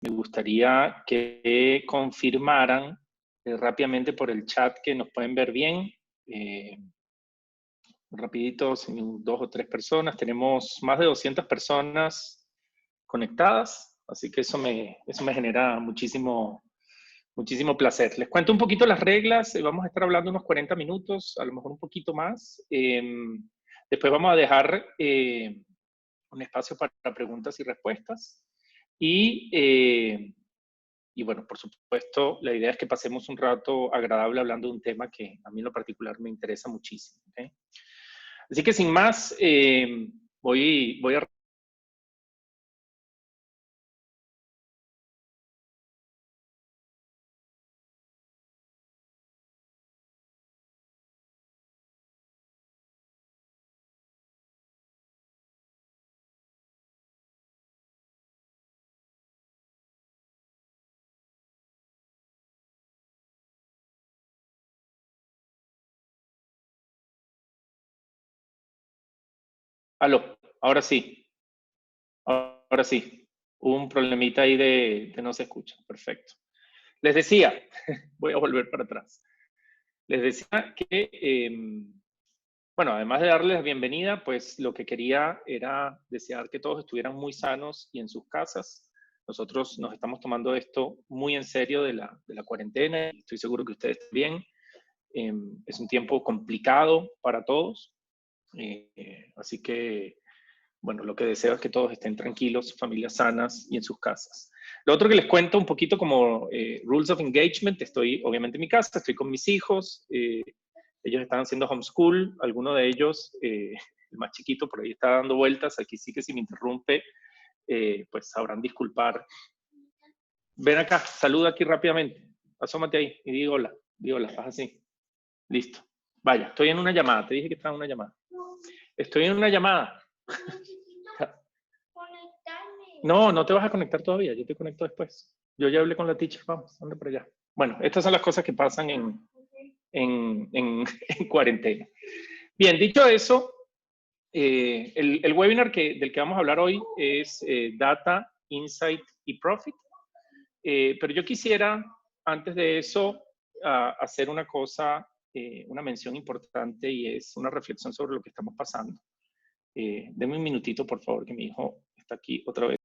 me gustaría que confirmaran rápidamente por el chat que nos pueden ver bien. Rapidito, sin 2 o 3 personas. Tenemos más de 200 personas conectadas, así que eso me genera muchísimo placer. Les cuento un poquito las reglas. Vamos a estar hablando unos 40 minutos, a lo mejor un poquito más. Después vamos a dejar un espacio para preguntas y respuestas. Y bueno, por supuesto, la idea es que pasemos un rato agradable hablando de un tema que a mí en lo particular me interesa muchísimo. ¿Okay? Así que sin más, voy a... Aló, ahora sí. Ahora sí. Hubo un problemita ahí de no se escucha. Perfecto. Les decía, voy a volver para atrás. Les decía que, bueno, además de darles la bienvenida, pues lo que quería era desear que todos estuvieran muy sanos y en sus casas. Nosotros nos estamos tomando esto muy en serio de la cuarentena. Estoy seguro que ustedes también. Es un tiempo complicado para todos. Así que, bueno, lo que deseo es que todos estén tranquilos, familias sanas y en sus casas. Lo otro que les cuento un poquito como rules of engagement, estoy obviamente en mi casa, estoy con mis hijos, ellos están haciendo homeschool, alguno de ellos, el más chiquito por ahí está dando vueltas, aquí sí que si me interrumpe, pues sabrán disculpar. Ven acá, saluda aquí rápidamente, asómate ahí y di hola, haz así, listo. Vaya, estoy en una llamada, te dije que estaba en una llamada. Estoy en una llamada. No, no te vas a conectar todavía, yo te conecto después. Yo ya hablé con la teacher, vamos, anda por allá. Bueno, estas son las cosas que pasan en cuarentena. Bien, dicho eso, el webinar del que vamos a hablar hoy es Data, Insight y Profit. Pero yo quisiera, antes de eso, hacer una cosa, una mención importante y es una reflexión sobre lo que estamos pasando. Deme un minutito, por favor, que mi hijo está aquí otra vez.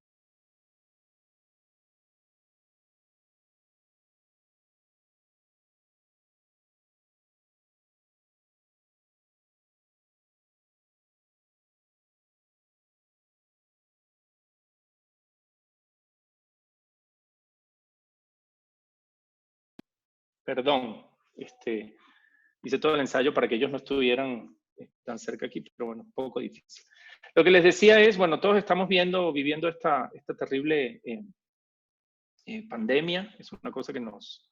Perdón, hice todo el ensayo para que ellos no estuvieran tan cerca aquí, pero bueno, un poco difícil. Lo que les decía es, bueno, todos estamos viviendo esta terrible pandemia, es una cosa que nos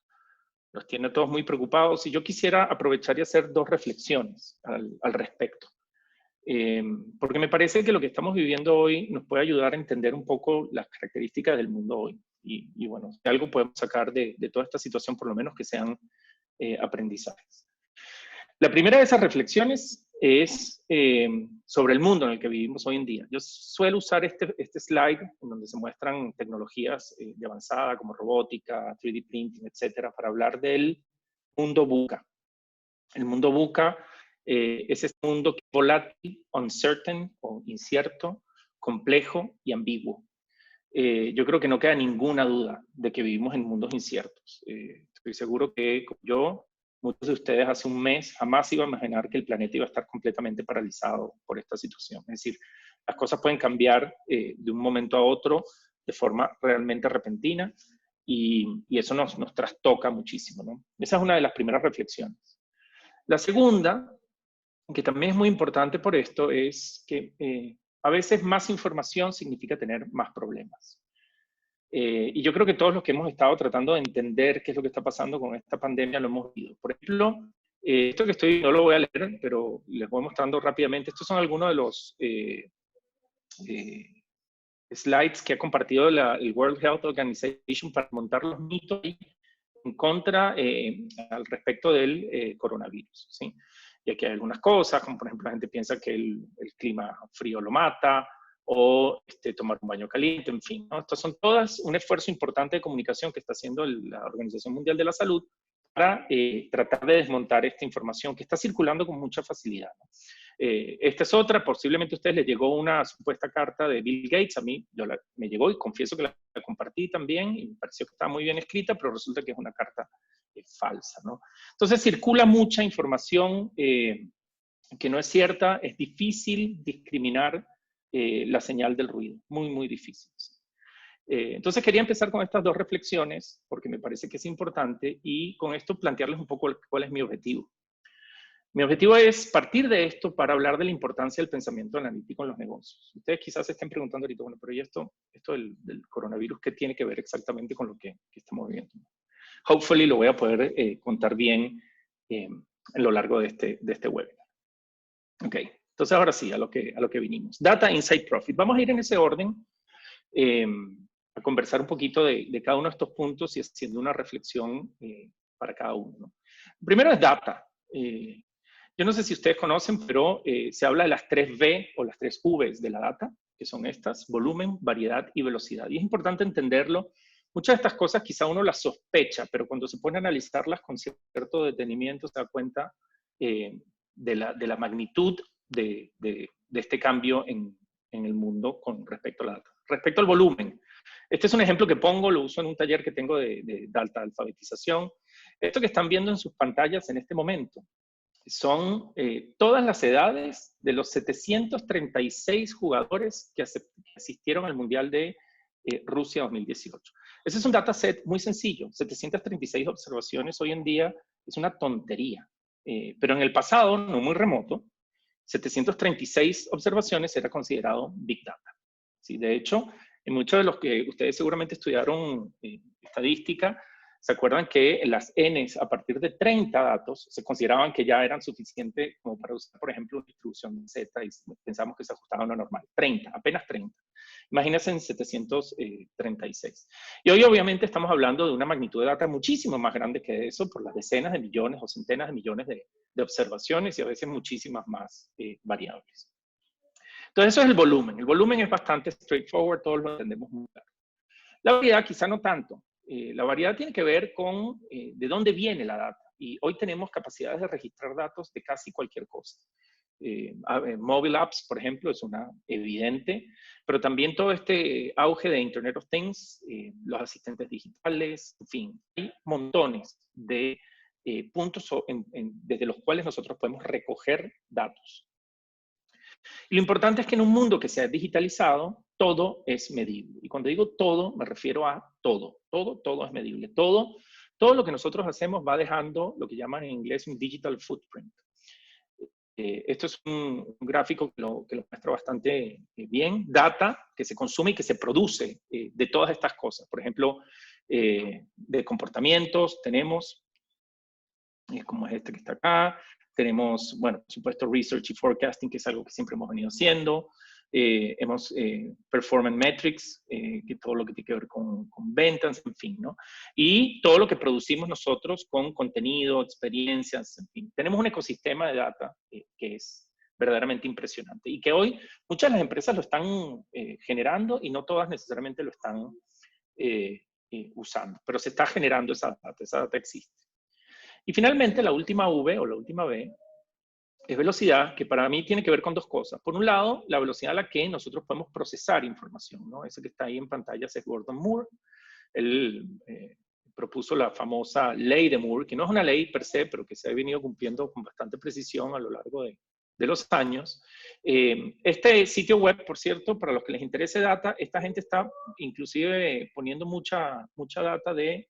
tiene a todos muy preocupados y yo quisiera aprovechar y hacer 2 reflexiones al respecto. Porque me parece que lo que estamos viviendo hoy nos puede ayudar a entender un poco las características del mundo hoy. Y bueno, si algo podemos sacar de toda esta situación, por lo menos que sean aprendizajes. La primera de esas reflexiones es sobre el mundo en el que vivimos hoy en día. Yo suelo usar este slide en donde se muestran tecnologías de avanzada como robótica, 3D printing, etcétera, para hablar del mundo VUCA. El mundo VUCA es este mundo que es volátil, uncertain o incierto, complejo y ambiguo. Yo creo que no queda ninguna duda de que vivimos en mundos inciertos. Estoy seguro que yo, muchos de ustedes hace un mes jamás iba a imaginar que el planeta iba a estar completamente paralizado por esta situación. Es decir, las cosas pueden cambiar de un momento a otro de forma realmente repentina y eso nos trastoca muchísimo, ¿no? Esa es una de las primeras reflexiones. La segunda, que también es muy importante por esto, es que a veces más información significa tener más problemas. Y yo creo que todos los que hemos estado tratando de entender qué es lo que está pasando con esta pandemia lo hemos visto. Por ejemplo, esto que no lo voy a leer, pero les voy mostrando rápidamente. Estos son algunos de los slides que ha compartido el World Health Organization para montar los mitos en contra al respecto del coronavirus, ¿sí? Y aquí hay algunas cosas, como por ejemplo la gente piensa que el clima frío lo mata, o tomar un baño caliente, en fin, ¿no? Estas son todas un esfuerzo importante de comunicación que está haciendo la Organización Mundial de la Salud para tratar de desmontar esta información que está circulando con mucha facilidad, ¿no? Esta es otra, posiblemente a ustedes les llegó una supuesta carta de Bill Gates, a mí me llegó y confieso que la compartí también y me pareció que estaba muy bien escrita, pero resulta que es una carta falsa, ¿no? Entonces circula mucha información que no es cierta, es difícil discriminar la señal del ruido, muy, muy difícil. Entonces quería empezar con estas dos reflexiones, porque me parece que es importante, y con esto plantearles un poco cuál es mi objetivo. Mi objetivo es partir de esto para hablar de la importancia del pensamiento analítico en los negocios. Ustedes quizás se estén preguntando ahorita, bueno, pero ¿y esto del coronavirus qué tiene que ver exactamente con lo que estamos viviendo? Hopefully lo voy a poder contar bien en lo largo de este webinar. Ok, entonces ahora sí, a lo que vinimos. Data, Insight, Profit. Vamos a ir en ese orden a conversar un poquito de cada uno de estos puntos y haciendo una reflexión para cada uno, ¿no? Primero es data. Yo no sé si ustedes conocen, pero se habla de las 3V o las 3 Vs de la data, que son estas: volumen, variedad y velocidad. Y es importante entenderlo. Muchas de estas cosas quizá uno las sospecha, pero cuando se pone a analizarlas con cierto detenimiento se da cuenta de la magnitud de este cambio en el mundo con respecto a la data. Respecto al volumen, este es un ejemplo que pongo, lo uso en un taller que tengo de alta alfabetización. Esto que están viendo en sus pantallas en este momento son todas las edades de los 736 jugadores que asistieron al Mundial de Rusia 2018. Ese es un dataset muy sencillo, 736 observaciones hoy en día es una tontería, pero en el pasado, no muy remoto, 736 observaciones era considerado Big Data. ¿Sí? De hecho, en muchos de los que ustedes seguramente estudiaron estadística, ¿se acuerdan que las Ns a partir de 30 datos se consideraban que ya eran suficientes como para usar, por ejemplo, una distribución de Z y pensamos que se ajustaba a lo normal? 30, apenas 30. Imagínense en 736. Y hoy obviamente estamos hablando de una magnitud de data muchísimo más grande que eso, por las decenas de millones o centenas de millones de observaciones y a veces muchísimas más variables. Entonces eso es el volumen. El volumen es bastante straightforward, todos lo entendemos muy claro. La variedad quizá no tanto. La variedad tiene que ver con de dónde viene la data. Y hoy tenemos capacidades de registrar datos de casi cualquier cosa. Mobile apps, por ejemplo, es una evidente, pero también todo este auge de Internet of Things, los asistentes digitales, en fin, hay montones de puntos desde los cuales nosotros podemos recoger datos. Y lo importante es que en un mundo que sea digitalizado, todo es medible. Y cuando digo todo, me refiero a todo. Todo es medible. Todo lo que nosotros hacemos va dejando lo que llaman en inglés un digital footprint. Esto es un gráfico que lo muestra bastante bien. Data que se consume y que se produce de todas estas cosas. Por ejemplo, de comportamientos tenemos, como es este que está acá. Tenemos, bueno, por supuesto, research y forecasting, que es algo que siempre hemos venido haciendo. Hemos performance metrics, que todo lo que tiene que ver con ventas, en fin, ¿no? Y todo lo que producimos nosotros con contenido, experiencias, en fin. Tenemos un ecosistema de data que es verdaderamente impresionante y que hoy muchas de las empresas lo están generando y no todas necesariamente lo están usando, pero se está generando esa data existe. Y finalmente, la última V o la última V es velocidad, que para mí tiene que ver con dos cosas. Por un lado, la velocidad a la que nosotros podemos procesar información, ¿no? Ese que está ahí en pantalla es Gordon Moore. Él propuso la famosa ley de Moore, que no es una ley per se, pero que se ha venido cumpliendo con bastante precisión a lo largo de los años. Este sitio web, por cierto, para los que les interese data, esta gente está inclusive poniendo mucha data de...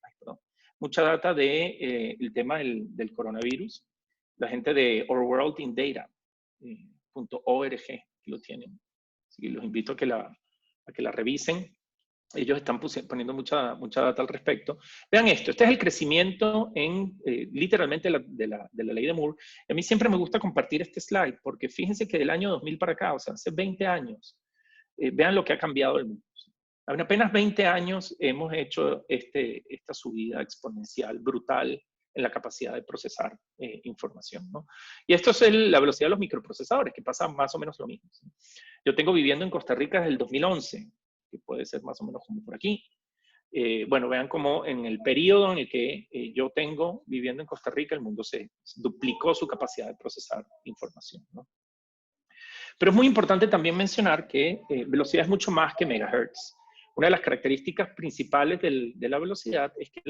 el tema del coronavirus. La gente de Our World in Data, .org, que lo tienen. Así que los invito a que la revisen. Ellos están poniendo mucha data al respecto. Vean esto, este es el crecimiento literalmente de la ley de Moore. A mí siempre me gusta compartir este slide, porque fíjense que del año 2000 para acá, o sea, hace 20 años, vean lo que ha cambiado el mundo. En apenas 20 años hemos hecho esta subida exponencial brutal en la capacidad de procesar información, ¿no? Y esto es la velocidad de los microprocesadores, que pasa más o menos lo mismo, ¿sí? Yo tengo viviendo en Costa Rica desde el 2011, que puede ser más o menos como por aquí. Bueno, vean cómo en el periodo en el que yo tengo viviendo en Costa Rica, el mundo se duplicó su capacidad de procesar información, ¿no? Pero es muy importante también mencionar que velocidad es mucho más que megahertz. Una de las características principales de la velocidad es que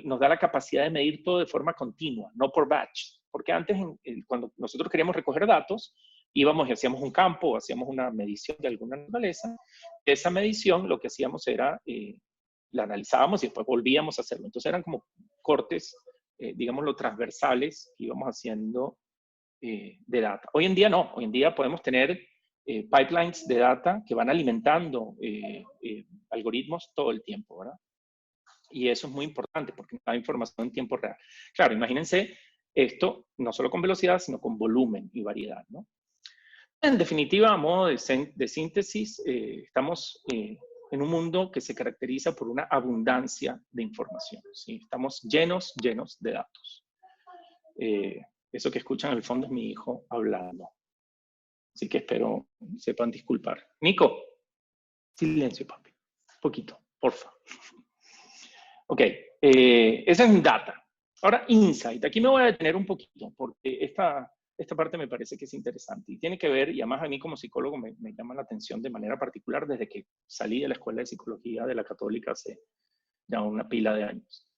nos da la capacidad de medir todo de forma continua, no por batch. Porque antes, cuando nosotros queríamos recoger datos, íbamos y hacíamos un campo o hacíamos una medición de alguna naturaleza. Esa medición lo que hacíamos era, la analizábamos y después volvíamos a hacerlo. Entonces eran como cortes, digámoslo, transversales que íbamos haciendo de data. Hoy en día no, hoy en día podemos tener pipelines de data que van alimentando algoritmos todo el tiempo, ¿verdad? Y eso es muy importante porque da información en tiempo real. Claro, imagínense esto no solo con velocidad, sino con volumen y variedad, ¿no? En definitiva, a modo de síntesis, estamos en un mundo que se caracteriza por una abundancia de información, ¿sí? Estamos llenos de datos. Eso que escuchan al fondo es mi hijo hablando. Así que espero sepan disculpar. Nico, silencio, papi. Un poquito, porfa. Ok, esa es data. Ahora, insight. Aquí me voy a detener un poquito porque esta parte me parece que es interesante y tiene que ver, y además a mí como psicólogo me llama la atención de manera particular desde que salí de la Escuela de Psicología de la Católica hace ya una pila de años.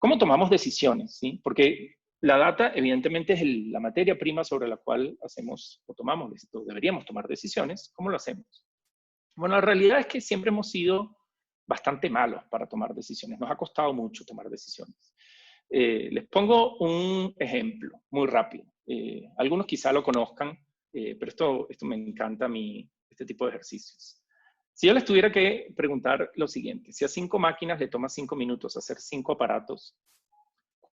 ¿Cómo tomamos decisiones? ¿Sí? Porque la data, evidentemente, es la materia prima sobre la cual hacemos o tomamos, o deberíamos tomar decisiones. ¿Cómo lo hacemos? Bueno, la realidad es que siempre hemos sido bastante malos para tomar decisiones. Nos ha costado mucho tomar decisiones. Les pongo un ejemplo muy rápido. Algunos quizá lo conozcan, pero esto me encanta a mí, este tipo de ejercicios. Si yo les tuviera que preguntar lo siguiente, si a 5 máquinas le toma 5 minutos hacer 5 aparatos,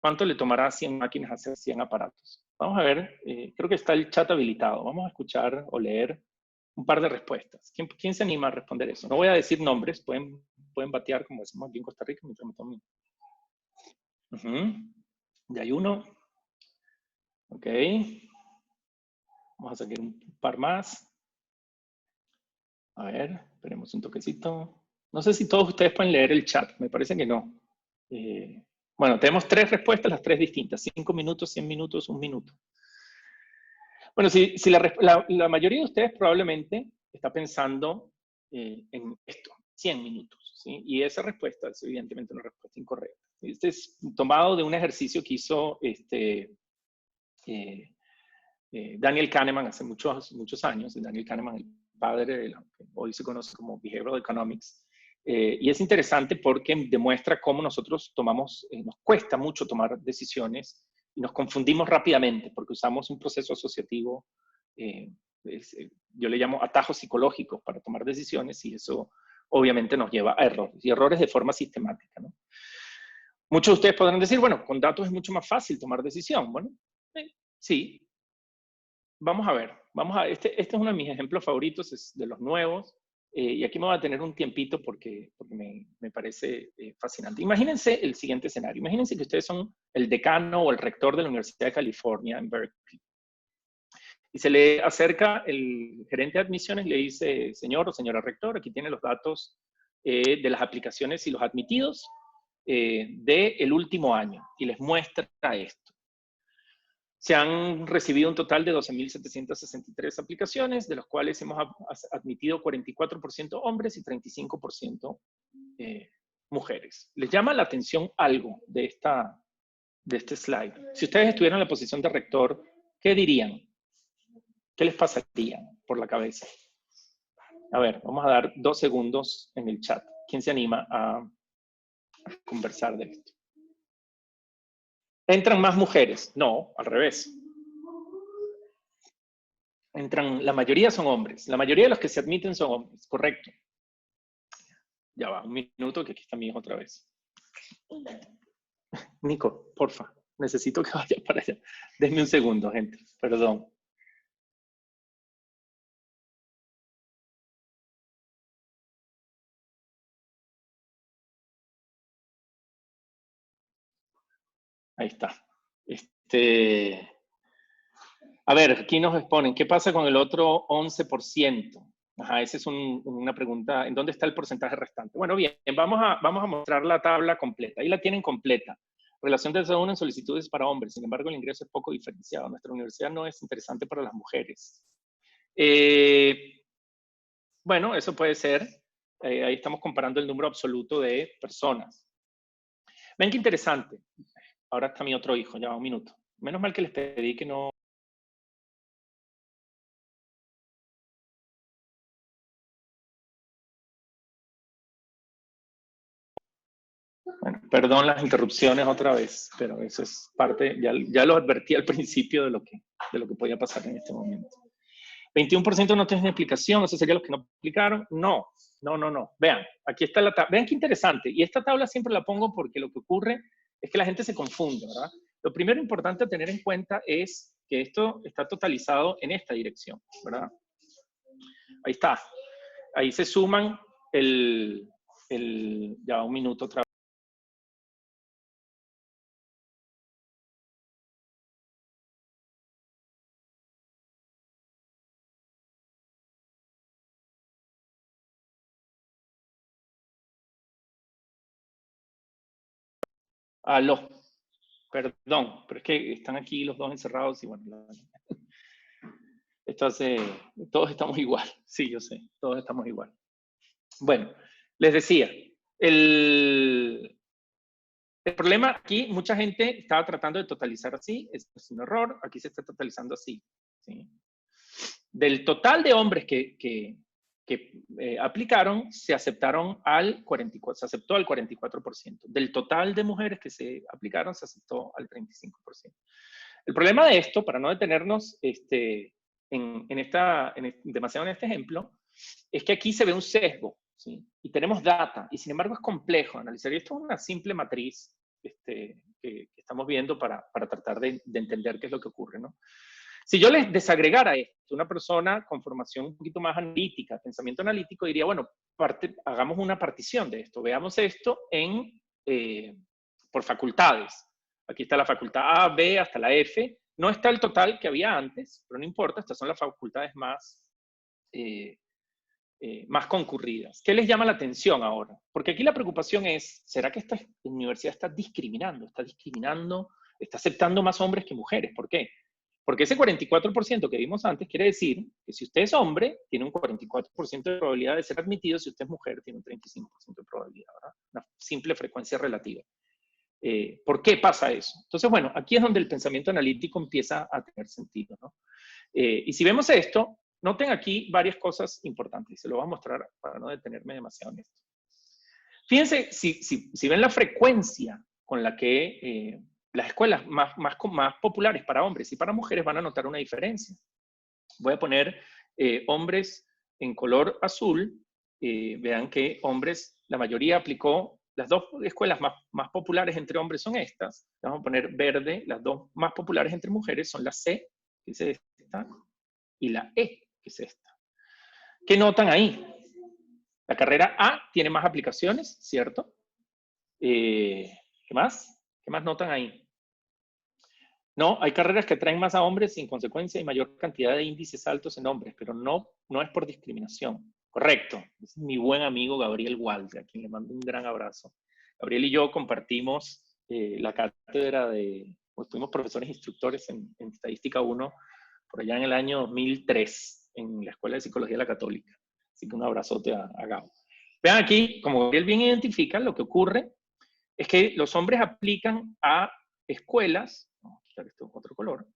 ¿cuánto le tomará a 100 máquinas hacer 100 aparatos? Vamos a ver, creo que está el chat habilitado. Vamos a escuchar o leer un par de respuestas. ¿Quién se anima a responder eso? No voy a decir nombres, pueden batear como decimos aquí en Costa Rica mientras me tomen. Ya hay uno. Ok. Vamos a sacar un par más. A ver, esperemos un toquecito. No sé si todos ustedes pueden leer el chat, me parece que no. Bueno, tenemos 3 respuestas, las 3 distintas. 5 minutos, 100 minutos, 1 minuto. Bueno, si la mayoría de ustedes probablemente está pensando en esto, 100 minutos, ¿sí? Y esa respuesta es evidentemente una respuesta incorrecta. Este es tomado de un ejercicio que hizo Daniel Kahneman hace muchos años. Daniel Kahneman, el padre de lo que hoy se conoce como Behavioral Economics. Y es interesante porque demuestra cómo nosotros nos cuesta mucho tomar decisiones y nos confundimos rápidamente porque usamos un proceso asociativo, yo le llamo atajos psicológicos para tomar decisiones y eso obviamente nos lleva a errores y errores de forma sistemática, ¿no? Muchos de ustedes podrán decir, bueno, con datos es mucho más fácil tomar decisión. Bueno, sí. Vamos a ver, este es uno de mis ejemplos favoritos, es de los nuevos, y aquí me voy a tener un tiempito porque me parece fascinante. Imagínense el siguiente escenario, imagínense que ustedes son el decano o el rector de la Universidad de California en Berkeley, y se le acerca el gerente de admisiones y le dice, señor o señora rector, aquí tiene los datos de las aplicaciones y los admitidos del último año, y les muestra esto. Se han recibido un total de 12.763 aplicaciones, de los cuales hemos admitido 44% hombres y 35% mujeres. ¿Les llama la atención algo de este slide? Si ustedes estuvieran en la posición de rector, ¿qué dirían? ¿Qué les pasaría por la cabeza? A ver, vamos a dar 2 segundos en el chat. ¿Quién se anima a conversar de esto? ¿Entran más mujeres? No, al revés. La mayoría son hombres. La mayoría de los que se admiten son hombres, correcto. Ya va, un minuto que aquí está mi hijo otra vez. Nico, porfa, necesito que vaya para allá. Denme un segundo, gente, perdón. Ahí está. A ver, aquí nos exponen, ¿qué pasa con el otro 11%? Ajá, esa es una pregunta, ¿en dónde está el porcentaje restante? Bueno, bien, vamos a mostrar la tabla completa. Ahí la tienen completa. Relación de 2:1 en solicitudes para hombres. Sin embargo, el ingreso es poco diferenciado. Nuestra universidad no es interesante para las mujeres. Bueno, eso puede ser. Ahí estamos comparando el número absoluto de personas. Ven qué interesante. Ahora está mi otro hijo, ya va un minuto. Menos mal que les pedí que no... Bueno, perdón las interrupciones otra vez, pero eso es parte, ya lo advertí al principio de lo que podía pasar en este momento. 21% no tienen explicación, ¿eso sería los que no explicaron? No. Vean, aquí está la tabla. Vean qué interesante. Y esta tabla siempre la pongo porque lo que ocurre es que la gente se confunde, ¿verdad? Lo primero importante a tener en cuenta es que esto está totalizado en esta dirección, ¿verdad? Ahí está. Ahí se suman ya un minuto otra vez. Aló. Perdón, pero es que están aquí los dos encerrados y bueno, esto hace, todos estamos igual. Sí, yo sé, todos estamos igual. Bueno, les decía, el problema aquí, mucha gente estaba tratando de totalizar así, es un error, aquí se está totalizando así. ¿Sí? Del total de hombres que aplicaron, se aceptaron al 44%, se aceptó al 44%. Del total de mujeres que se aplicaron, se aceptó al 35%. El problema de esto, para no detenernos demasiado en este ejemplo, es que aquí se ve un sesgo, ¿sí? Y tenemos data, y sin embargo es complejo analizar. Y esto es una simple matriz que estamos viendo para tratar de entender qué es lo que ocurre, ¿no? Si yo les desagregara esto, una persona con formación un poquito más analítica, pensamiento analítico, diría, bueno, hagamos una partición de esto. Veamos esto por facultades. Aquí está la facultad A, B, hasta la F. No está el total que había antes, pero no importa, estas son las facultades más concurridas. ¿Qué les llama la atención ahora? Porque aquí la preocupación es, ¿será que esta universidad está discriminando? Está aceptando más hombres que mujeres. ¿Por qué? Porque ese 44% que vimos antes quiere decir que si usted es hombre, tiene un 44% de probabilidad de ser admitido, si usted es mujer, tiene un 35% de probabilidad, ¿verdad? Una simple frecuencia relativa. ¿Por qué pasa eso? Entonces, bueno, aquí es donde el pensamiento analítico empieza a tener sentido, ¿no? Y si vemos esto, noten aquí varias cosas importantes. Se lo voy a mostrar para no detenerme demasiado en esto. Fíjense, si ven la frecuencia con la que las escuelas más populares para hombres y para mujeres van a notar una diferencia. Voy a poner hombres en color azul. Vean que hombres, la mayoría aplicó, las dos escuelas más populares entre hombres son estas. Vamos a poner verde, las dos más populares entre mujeres son la C, que es esta, y la E, que es esta. ¿Qué notan ahí? La carrera A tiene más aplicaciones, ¿cierto? ¿Qué más? ¿Qué más notan ahí? No, hay carreras que atraen más a hombres y en consecuencia hay mayor cantidad de índices altos en hombres, pero no es por discriminación. Correcto. Es mi buen amigo Gabriel Walde, a quien le mando un gran abrazo. Gabriel y yo compartimos la cátedra pues fuimos profesores instructores en Estadística 1 por allá en el año 2003 en la Escuela de Psicología de la Católica. Así que un abrazote a Gabo. Vean aquí, como Gabriel bien identifica, lo que ocurre es que los hombres aplican a escuelas, vamos a quitar esto otro color,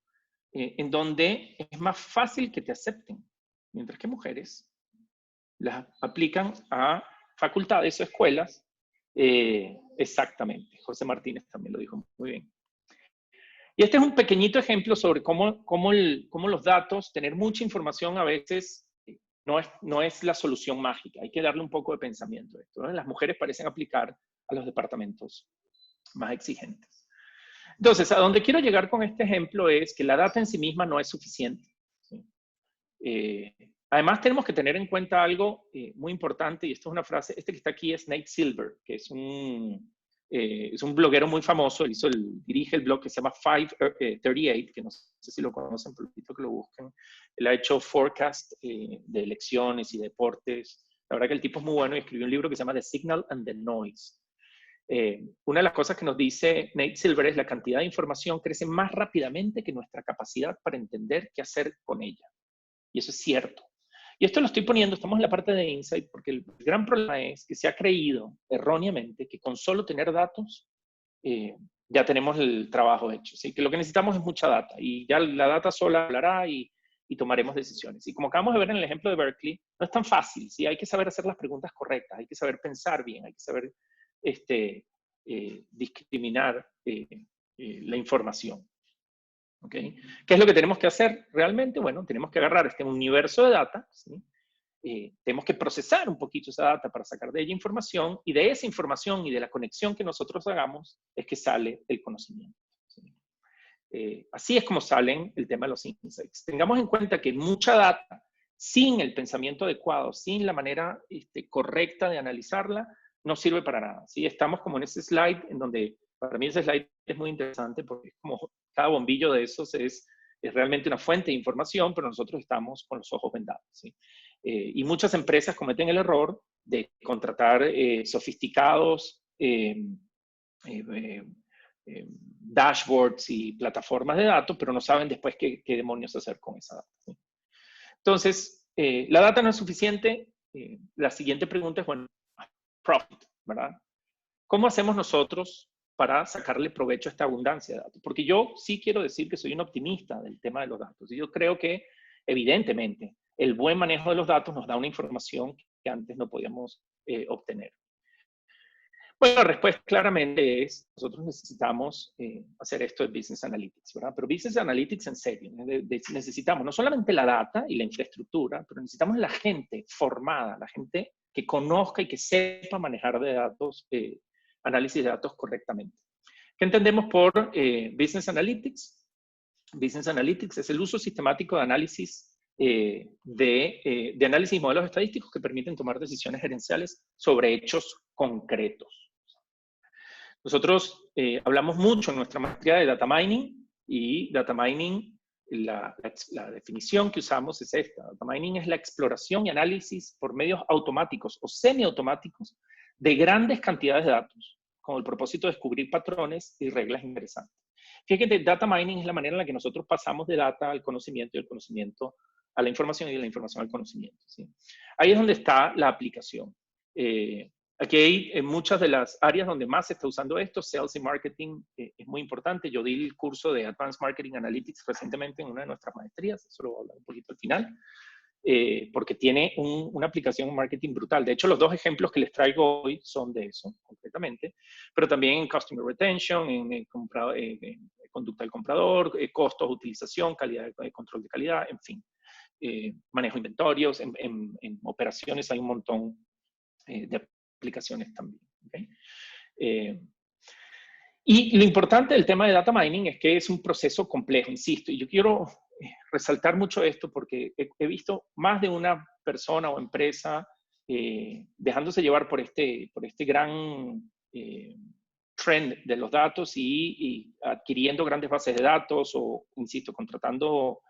en donde es más fácil que te acepten, mientras que mujeres las aplican a facultades o escuelas. Exactamente, José Martínez también lo dijo muy bien. Y este es un pequeñito ejemplo sobre cómo los datos, tener mucha información a veces no es la solución mágica. Hay que darle un poco de pensamiento a esto, ¿no? Las mujeres parecen aplicar a los departamentos más exigentes. Entonces, a donde quiero llegar con este ejemplo es que la data en sí misma no es suficiente. ¿Sí? Además, tenemos que tener en cuenta algo muy importante, y esto es una frase, este que está aquí es Nate Silver, que es un es un bloguero muy famoso, dirige el blog que se llama 538, que no sé si lo conocen, pero invito a que lo busquen. Él ha hecho forecast de elecciones y deportes. La verdad que el tipo es muy bueno y escribió un libro que se llama The Signal and the Noise. Una de las cosas que nos dice Nate Silver es la cantidad de información crece más rápidamente que nuestra capacidad para entender qué hacer con ella. Y eso es cierto. Y esto lo estoy poniendo, estamos en la parte de Insight, porque el gran problema es que se ha creído erróneamente que con solo tener datos ya tenemos el trabajo hecho. ¿Sí? Que lo que necesitamos es mucha data y ya la data sola hablará y tomaremos decisiones. Y como acabamos de ver en el ejemplo de Berkeley, no es tan fácil. ¿Sí? Hay que saber hacer las preguntas correctas, hay que saber pensar bien, hay que saber discriminar la información. ¿Okay? ¿Qué es lo que tenemos que hacer realmente? Bueno, tenemos que agarrar este universo de data, ¿sí? Tenemos que procesar un poquito esa data para sacar de ella información, y de esa información y de la conexión que nosotros hagamos es que sale el conocimiento. ¿Sí? Así es como salen el tema de los insights. Tengamos en cuenta que mucha data, sin el pensamiento adecuado, sin la manera correcta de analizarla, no sirve para nada. ¿Sí? Estamos como en ese slide, en donde para mí ese slide es muy interesante porque es como cada bombillo de esos es realmente una fuente de información, pero nosotros estamos con los ojos vendados. ¿Sí? Y muchas empresas cometen el error de contratar sofisticados dashboards y plataformas de datos, pero no saben después qué demonios hacer con esa data. ¿Sí? Entonces, la data no es suficiente. La siguiente pregunta es, bueno, profit, ¿verdad? ¿Cómo hacemos nosotros para sacarle provecho a esta abundancia de datos? Porque yo sí quiero decir que soy un optimista del tema de los datos. Y yo creo que, evidentemente, el buen manejo de los datos nos da una información que antes no podíamos obtener. Bueno, la respuesta claramente es, nosotros necesitamos hacer esto de Business Analytics, ¿verdad? Pero Business Analytics en serio, necesitamos no solamente la data y la infraestructura, pero necesitamos la gente formada, la gente que conozca y que sepa manejar de datos, análisis de datos correctamente. ¿Qué entendemos por Business Analytics? Business Analytics es el uso sistemático de análisis de análisis y modelos estadísticos que permiten tomar decisiones gerenciales sobre hechos concretos. Nosotros hablamos mucho en nuestra maestría de data mining, y data mining, la definición que usamos es esta. Data mining es la exploración y análisis por medios automáticos o semiautomáticos de grandes cantidades de datos, con el propósito de descubrir patrones y reglas interesantes. Fíjate, data mining es la manera en la que nosotros pasamos de data al conocimiento y del conocimiento a la información y de la información al conocimiento. ¿Sí? Ahí es donde está la aplicación. Aquí hay en muchas de las áreas donde más se está usando esto. Sales y marketing es muy importante. Yo di el curso de Advanced Marketing Analytics recientemente en una de nuestras maestrías, eso lo voy a hablar un poquito al final, porque tiene una aplicación en marketing brutal. De hecho, los dos ejemplos que les traigo hoy son de eso, concretamente, pero también en Customer Retention, en conducta del comprador, costos, utilización, calidad, control de calidad, en fin. Manejo de inventarios, en operaciones hay un montón de aplicaciones también. ¿Okay? Y lo importante del tema de data mining es que es un proceso complejo, insisto, y yo quiero resaltar mucho esto porque he visto más de una persona o empresa dejándose llevar por este gran trend de los datos y adquiriendo grandes bases de datos o, insisto, contratando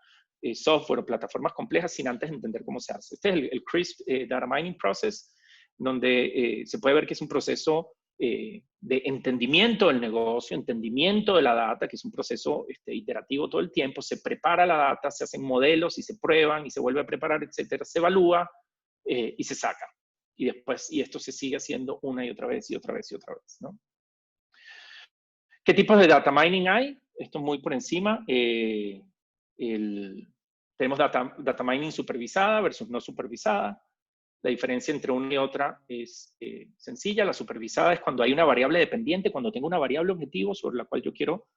software o plataformas complejas sin antes entender cómo se hace. Este es el CRISP Data Mining Process, donde se puede ver que es un proceso de entendimiento del negocio, entendimiento de la data, que es un proceso iterativo todo el tiempo. Se prepara la data, se hacen modelos y se prueban y se vuelve a preparar, etcétera. Se evalúa y se saca. Y después, y esto se sigue haciendo una y otra vez y otra vez y otra vez, ¿no? ¿Qué tipos de data mining hay? Esto muy por encima. Tenemos data mining supervisada versus no supervisada. La diferencia entre una y otra es sencilla. La supervisada es cuando hay una variable dependiente, cuando tengo una variable objetivo sobre la cual yo quiero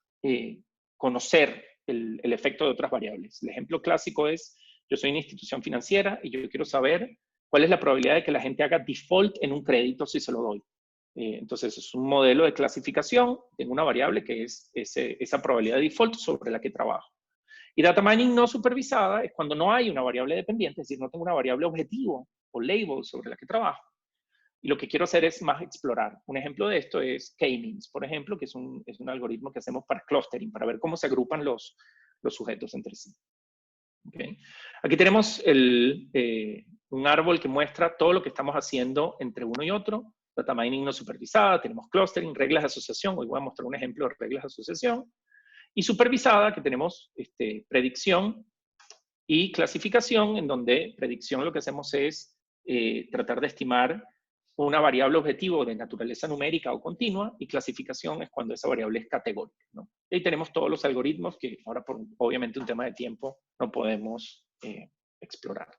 conocer el efecto de otras variables. El ejemplo clásico es, yo soy una institución financiera y yo quiero saber cuál es la probabilidad de que la gente haga default en un crédito si se lo doy. Entonces, es un modelo de clasificación, tengo una variable que es esa probabilidad de default sobre la que trabajo. Y data mining no supervisada es cuando no hay una variable dependiente, es decir, no tengo una variable objetivo o label sobre la que trabajo. Y lo que quiero hacer es más explorar. Un ejemplo de esto es K-means, por ejemplo, que es un algoritmo que hacemos para clustering, para ver cómo se agrupan los sujetos entre sí. ¿Okay? Aquí tenemos un árbol que muestra todo lo que estamos haciendo entre uno y otro. Data mining no supervisada, tenemos clustering, reglas de asociación. Hoy voy a mostrar un ejemplo de reglas de asociación. Y supervisada, que tenemos predicción y clasificación, en donde predicción lo que hacemos es tratar de estimar una variable objetivo de naturaleza numérica o continua, y clasificación es cuando esa variable es categórica, ¿no? Y ahí tenemos todos los algoritmos que ahora, por obviamente un tema de tiempo, no podemos explorar.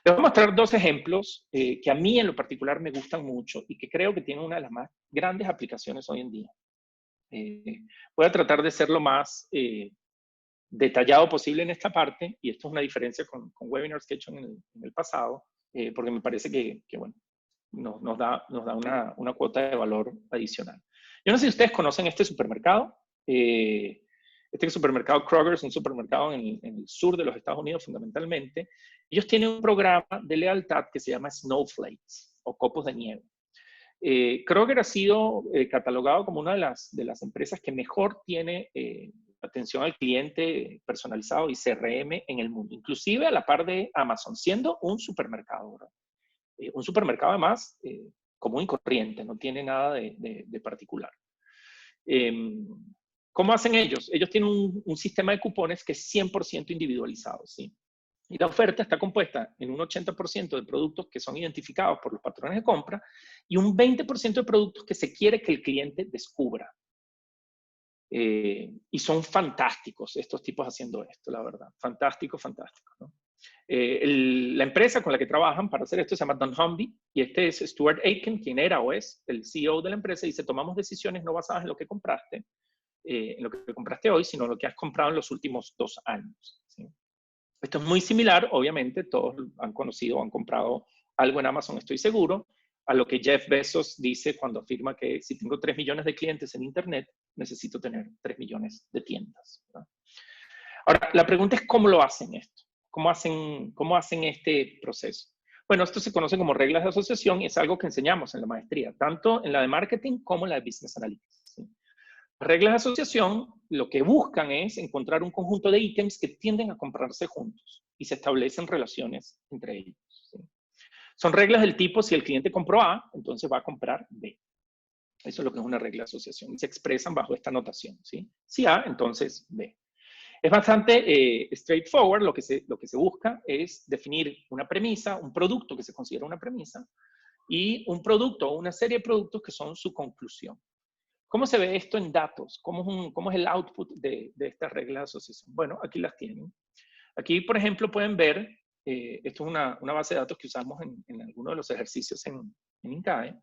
Les voy a mostrar dos ejemplos que a mí en lo particular me gustan mucho y que creo que tienen una de las más grandes aplicaciones hoy en día. Voy a tratar de ser lo más detallado posible en esta parte, y esto es una diferencia con webinars que he hecho en el pasado, porque me parece que bueno, nos da una cuota de valor adicional. Yo no sé si ustedes conocen este supermercado. Este supermercado Kroger es un supermercado en el sur de los Estados Unidos fundamentalmente. Ellos tienen un programa de lealtad que se llama Snowflakes, o copos de nieve. Kroger ha sido catalogado como una de las empresas que mejor tiene atención al cliente personalizado y CRM en el mundo, inclusive a la par de Amazon, siendo un supermercado, ¿verdad? Un supermercado además común y corriente, no tiene nada de particular. ¿Cómo hacen ellos? Ellos tienen un sistema de cupones que es 100% individualizado, ¿sí? Y la oferta está compuesta en un 80% de productos que son identificados por los patrones de compra y un 20% de productos que se quiere que el cliente descubra. Y son fantásticos estos tipos haciendo esto, la verdad. Fantástico, fantástico, ¿no? La empresa con la que trabajan para hacer esto se llama dunnhumby, y este es Stuart Aitken, quien era o es el CEO de la empresa, y dice: tomamos decisiones no basadas en lo que compraste hoy, sino en lo que has comprado en los últimos 2 años, ¿sí? Esto es muy similar, obviamente, todos han conocido o han comprado algo en Amazon, estoy seguro, a lo que Jeff Bezos dice cuando afirma que si tengo 3 millones de clientes en Internet, necesito tener 3 millones de tiendas, ¿verdad? Ahora, la pregunta es cómo lo hacen esto. ¿Cómo hacen este proceso? Bueno, esto se conoce como reglas de asociación y es algo que enseñamos en la maestría, tanto en la de marketing como en la de business analytics, ¿sí? Las reglas de asociación lo que buscan es encontrar un conjunto de ítems que tienden a comprarse juntos y se establecen relaciones entre ellos, ¿sí? Son reglas del tipo: si el cliente compró A, entonces va a comprar B. Eso es lo que es una regla de asociación. Se expresan bajo esta notación, ¿sí? Si A, entonces B. Es bastante straightforward. Lo que se busca es definir una premisa, un producto que se considera una premisa, y un producto o una serie de productos que son su conclusión. ¿Cómo se ve esto en datos? ¿Cómo es el output de estas reglas de asociación? Bueno, aquí las tienen. Aquí, por ejemplo, pueden ver, esto es una base de datos que usamos en algunos de los ejercicios en INCAE.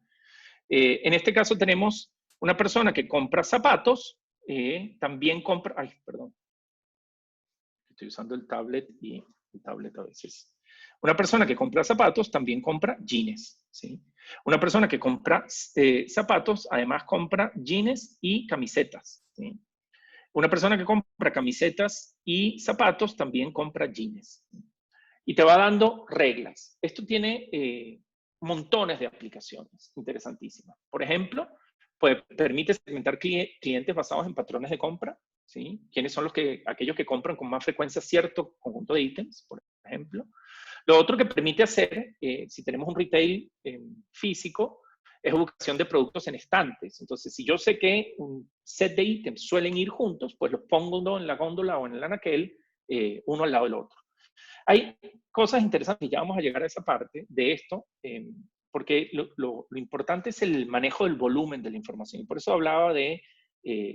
En este caso tenemos una persona que compra zapatos, también compra, ay, perdón, estoy usando el tablet y el tablet a veces. Una persona que compra zapatos también compra jeans, ¿sí? Una persona que compra zapatos además compra jeans y camisetas, ¿sí? Una persona que compra camisetas y zapatos también compra jeans. Y te va dando reglas. Esto tiene montones de aplicaciones interesantísimas. Por ejemplo, permite segmentar clientes basados en patrones de compra, ¿sí? ¿Quiénes son aquellos que compran con más frecuencia cierto conjunto de ítems, por ejemplo? Lo otro que permite hacer, si tenemos un retail físico, es ubicación de productos en estantes. Entonces, si yo sé que un set de ítems suelen ir juntos, pues los pongo uno en la góndola o en el anaquel, uno al lado del otro. Hay cosas interesantes, ya vamos a llegar a esa parte de esto, porque lo importante es el manejo del volumen de la información. Y por eso hablaba de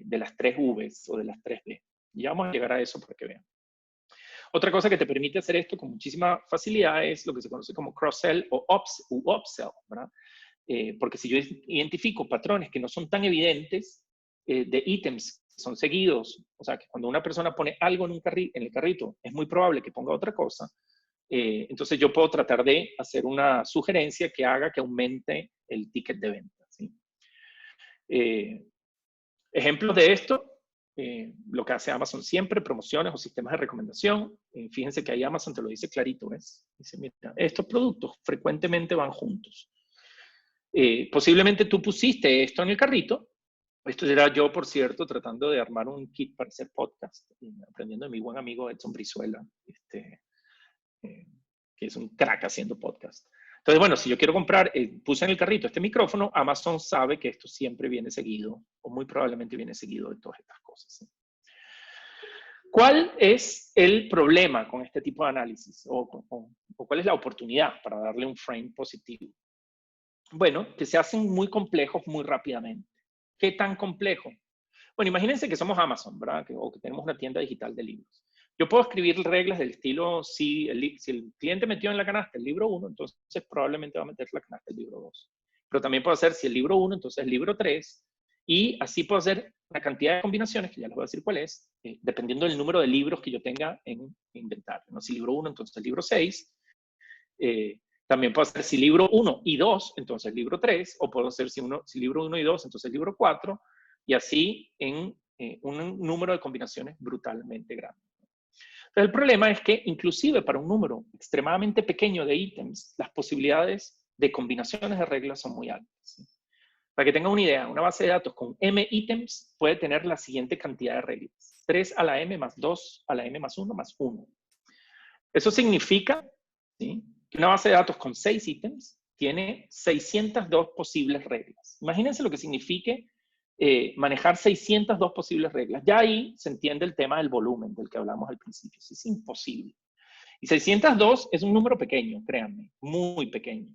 las 3 Vs o de las 3 B. Ya vamos a llegar a eso para que vean. Otra cosa que te permite hacer esto con muchísima facilidad es lo que se conoce como cross-sell o upsell, ¿verdad? Porque si yo identifico patrones que no son tan evidentes de ítems que son seguidos, o sea, que cuando una persona pone algo en el carrito, es muy probable que ponga otra cosa, entonces yo puedo tratar de hacer una sugerencia que haga que aumente el ticket de venta, ¿sí? Ejemplos de esto, lo que hace Amazon siempre, promociones o sistemas de recomendación. Fíjense que ahí Amazon te lo dice clarito, ¿ves? Dice, mira, estos productos frecuentemente van juntos. Posiblemente tú pusiste esto en el carrito. Esto era yo, por cierto, tratando de armar un kit para hacer podcast, aprendiendo de mi buen amigo Edson Brizuela, que es un crack haciendo podcast. Entonces, bueno, si yo quiero comprar, puse en el carrito este micrófono, Amazon sabe que esto siempre viene seguido, o muy probablemente viene seguido de todas estas cosas. ¿Sí? ¿Cuál es el problema con este tipo de análisis? ¿O cuál es la oportunidad para darle un frame positivo? Bueno, que se hacen muy complejos muy rápidamente. ¿Qué tan complejo? Bueno, imagínense que somos Amazon, ¿verdad? O que tenemos una tienda digital de libros. Yo puedo escribir reglas del estilo, si el cliente metió en la canasta el libro 1, entonces probablemente va a meter en la canasta el libro 2. Pero también puedo hacer, si el libro 1, entonces el libro 3, y así puedo hacer una cantidad de combinaciones, que ya les voy a decir cuál es, dependiendo del número de libros que yo tenga en inventario, ¿no? Si libro 1, entonces el libro 6. También puedo hacer si libro 1 y 2, entonces el libro 3, o puedo hacer si libro 1 y 2, entonces el libro 4, y así en un número de combinaciones brutalmente grande. Pero el problema es que inclusive para un número extremadamente pequeño de ítems, las posibilidades de combinaciones de reglas son muy altas. ¿Sí? Para que tengan una idea, una base de datos con m ítems puede tener la siguiente cantidad de reglas. 3 a la m más 2 a la m más 1 más 1. Eso significa, ¿sí?, que una base de datos con 6 ítems tiene 602 posibles reglas. Imagínense lo que signifique manejar 602 posibles reglas. Ya ahí se entiende el tema del volumen del que hablamos al principio. Es imposible. Y 602 es un número pequeño, créanme, muy pequeño.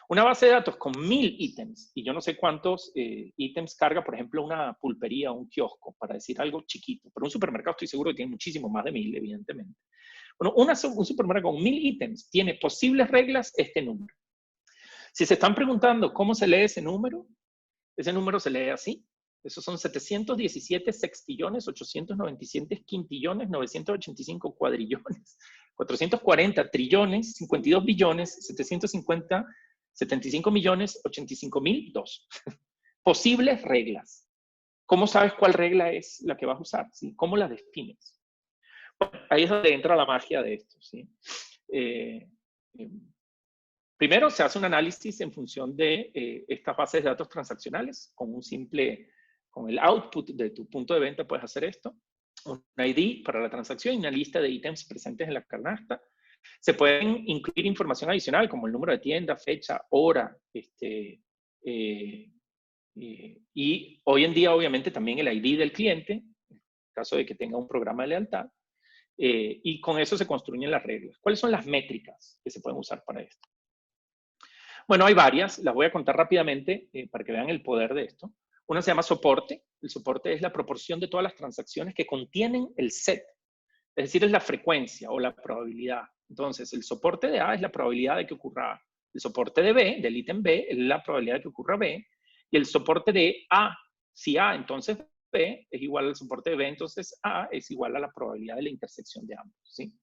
Una base de datos con 1000 ítems, y yo no sé cuántos ítems carga, por ejemplo, una pulpería o un kiosco, para decir algo chiquito. Pero un supermercado estoy seguro que tiene muchísimo más de 1000, evidentemente. Bueno, un supermercado con 1000 ítems tiene posibles reglas este número. Si se están preguntando cómo se lee ese número se lee así. Esos son 717 sextillones, 897 quintillones, 985 cuadrillones, 440 trillones, 52 billones, 750, 75 millones, 85.002. Posibles reglas. ¿Cómo sabes cuál regla es la que vas a usar? ¿Sí? ¿Cómo la defines? Bueno, ahí es donde entra la magia de esto. ¿Sí? Primero, se hace un análisis en función de estas bases de datos transaccionales. Con el output de tu punto de venta puedes hacer esto. Un ID para la transacción y una lista de ítems presentes en la canasta. Se pueden incluir información adicional como el número de tienda, fecha, hora, y hoy en día obviamente también el ID del cliente, en caso de que tenga un programa de lealtad, y con eso se construyen las reglas. ¿Cuáles son las métricas que se pueden usar para esto? Bueno, hay varias, las voy a contar rápidamente para que vean el poder de esto. Una se llama soporte. El soporte es la proporción de todas las transacciones que contienen el set. Es decir, es la frecuencia o la probabilidad. Entonces, el soporte de A es la probabilidad de que ocurra A. El soporte de B, del ítem B, es la probabilidad de que ocurra B. Y el soporte de A, si A, entonces B es igual al soporte de B, entonces A es igual a la probabilidad de la intersección de ambos. ¿Sí?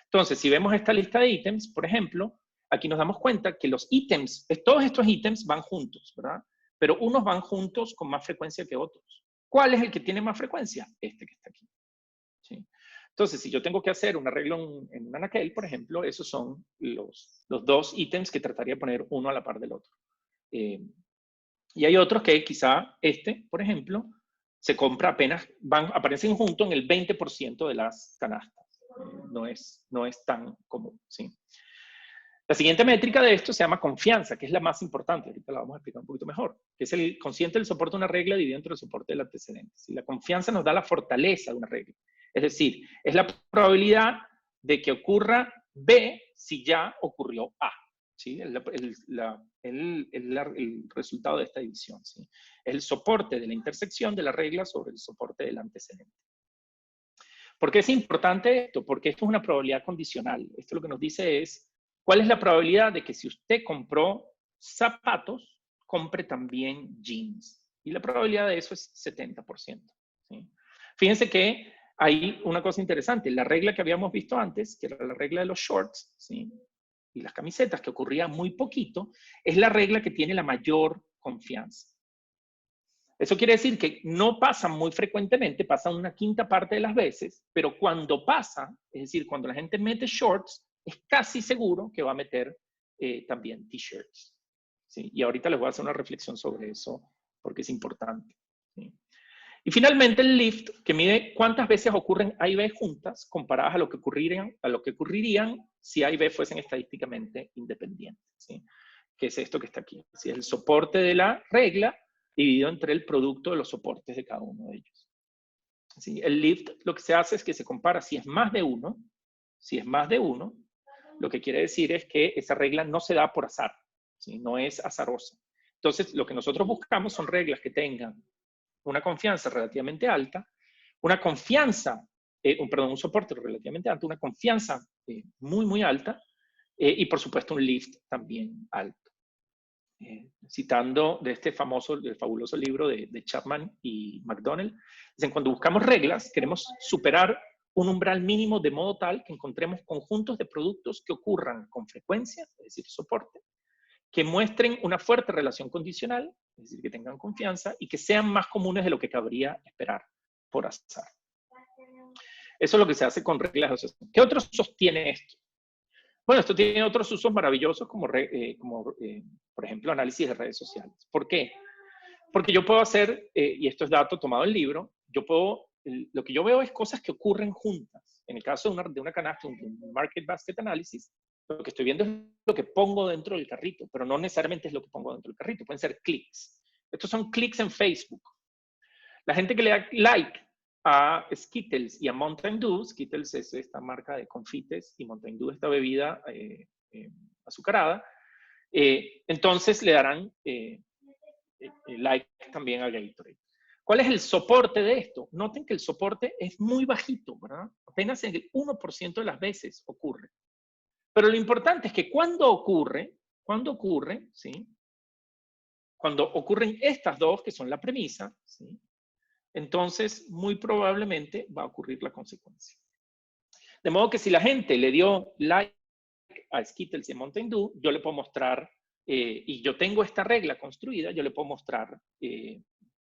Entonces, si vemos esta lista de ítems, por ejemplo, aquí nos damos cuenta que los ítems, todos estos ítems van juntos, ¿verdad? Pero unos van juntos con más frecuencia que otros. ¿Cuál es el que tiene más frecuencia? Este que está aquí. ¿Sí? Entonces, si yo tengo que hacer un arreglo en un anaquel, por ejemplo, esos son los dos ítems que trataría de poner uno a la par del otro. Y hay otros que quizá por ejemplo, se compra apenas, aparecen juntos en el 20% de las canastas. No es tan común, ¿sí? La siguiente métrica de esto se llama confianza, que es la más importante. Ahorita la vamos a explicar un poquito mejor. Que es el consciente del soporte de una regla dividido entre el soporte del antecedente. ¿Sí? La confianza nos da la fortaleza de una regla. Es decir, es la probabilidad de que ocurra B si ya ocurrió A. ¿Sí? El resultado de esta división. ¿Sí? Es el soporte de la intersección de la regla sobre el soporte del antecedente. ¿Por qué es importante esto? Porque esto es una probabilidad condicional. Esto lo que nos dice es, ¿cuál es la probabilidad de que si usted compró zapatos, compre también jeans? Y la probabilidad de eso es 70%. ¿Sí? Fíjense que hay una cosa interesante. La regla que habíamos visto antes, que era la regla de los shorts, ¿sí?, y las camisetas, que ocurría muy poquito, es la regla que tiene la mayor confianza. Eso quiere decir que no pasan muy frecuentemente, pasan una quinta parte de las veces, pero cuando pasa, es decir, cuando la gente mete shorts, es casi seguro que va a meter también t-shirts. ¿sí? Y ahorita les voy a hacer una reflexión sobre eso porque es importante, ¿sí? Y finalmente el lift, que mide cuántas veces ocurren A y B juntas comparadas a lo que ocurrirían si A y B fuesen estadísticamente independientes, ¿sí? Que es esto que está aquí. ¿Sí? El soporte de la regla dividido entre el producto de los soportes de cada uno de ellos. ¿Sí? El lift lo que se hace es que se compara si es más de uno, lo que quiere decir es que esa regla no se da por azar, ¿sí? No es azarosa. Entonces, lo que nosotros buscamos son reglas que tengan una confianza relativamente alta, una confianza, un soporte relativamente alto, una confianza muy, muy alta, y por supuesto un lift también alto. Citando de este del fabuloso libro de Chapman y McDonnell, dicen, cuando buscamos reglas, queremos superar un umbral mínimo de modo tal que encontremos conjuntos de productos que ocurran con frecuencia, es decir, soporte, que muestren una fuerte relación condicional, es decir, que tengan confianza, y que sean más comunes de lo que cabría esperar por azar. Eso es lo que se hace con reglas de asociación. ¿Qué otros usos tiene esto? Bueno, esto tiene otros usos maravillosos como por ejemplo, análisis de redes sociales. ¿Por qué? Porque yo puedo hacer, y esto es dato tomado del libro, lo que yo veo es cosas que ocurren juntas. En el caso de una canasta, un Market Basket Analysis, lo que estoy viendo es lo que pongo dentro del carrito, pero no necesariamente es lo que pongo dentro del carrito, pueden ser clics. Estos son clics en Facebook. La gente que le da like a Skittles y a Mountain Dew, Skittles es esta marca de confites y Mountain Dew esta bebida azucarada, entonces le darán like también a Gatorade. ¿Cuál es el soporte de esto? Noten que el soporte es muy bajito, ¿verdad? Apenas en el 1% de las veces ocurre. Pero lo importante es que cuando ocurre, ¿sí? Cuando ocurren estas dos, que son la premisa, ¿sí? Entonces muy probablemente va a ocurrir la consecuencia. De modo que si la gente le dio like a Skittles y a Mountain Dew, yo le puedo mostrar, y yo tengo esta regla construida, yo le puedo mostrar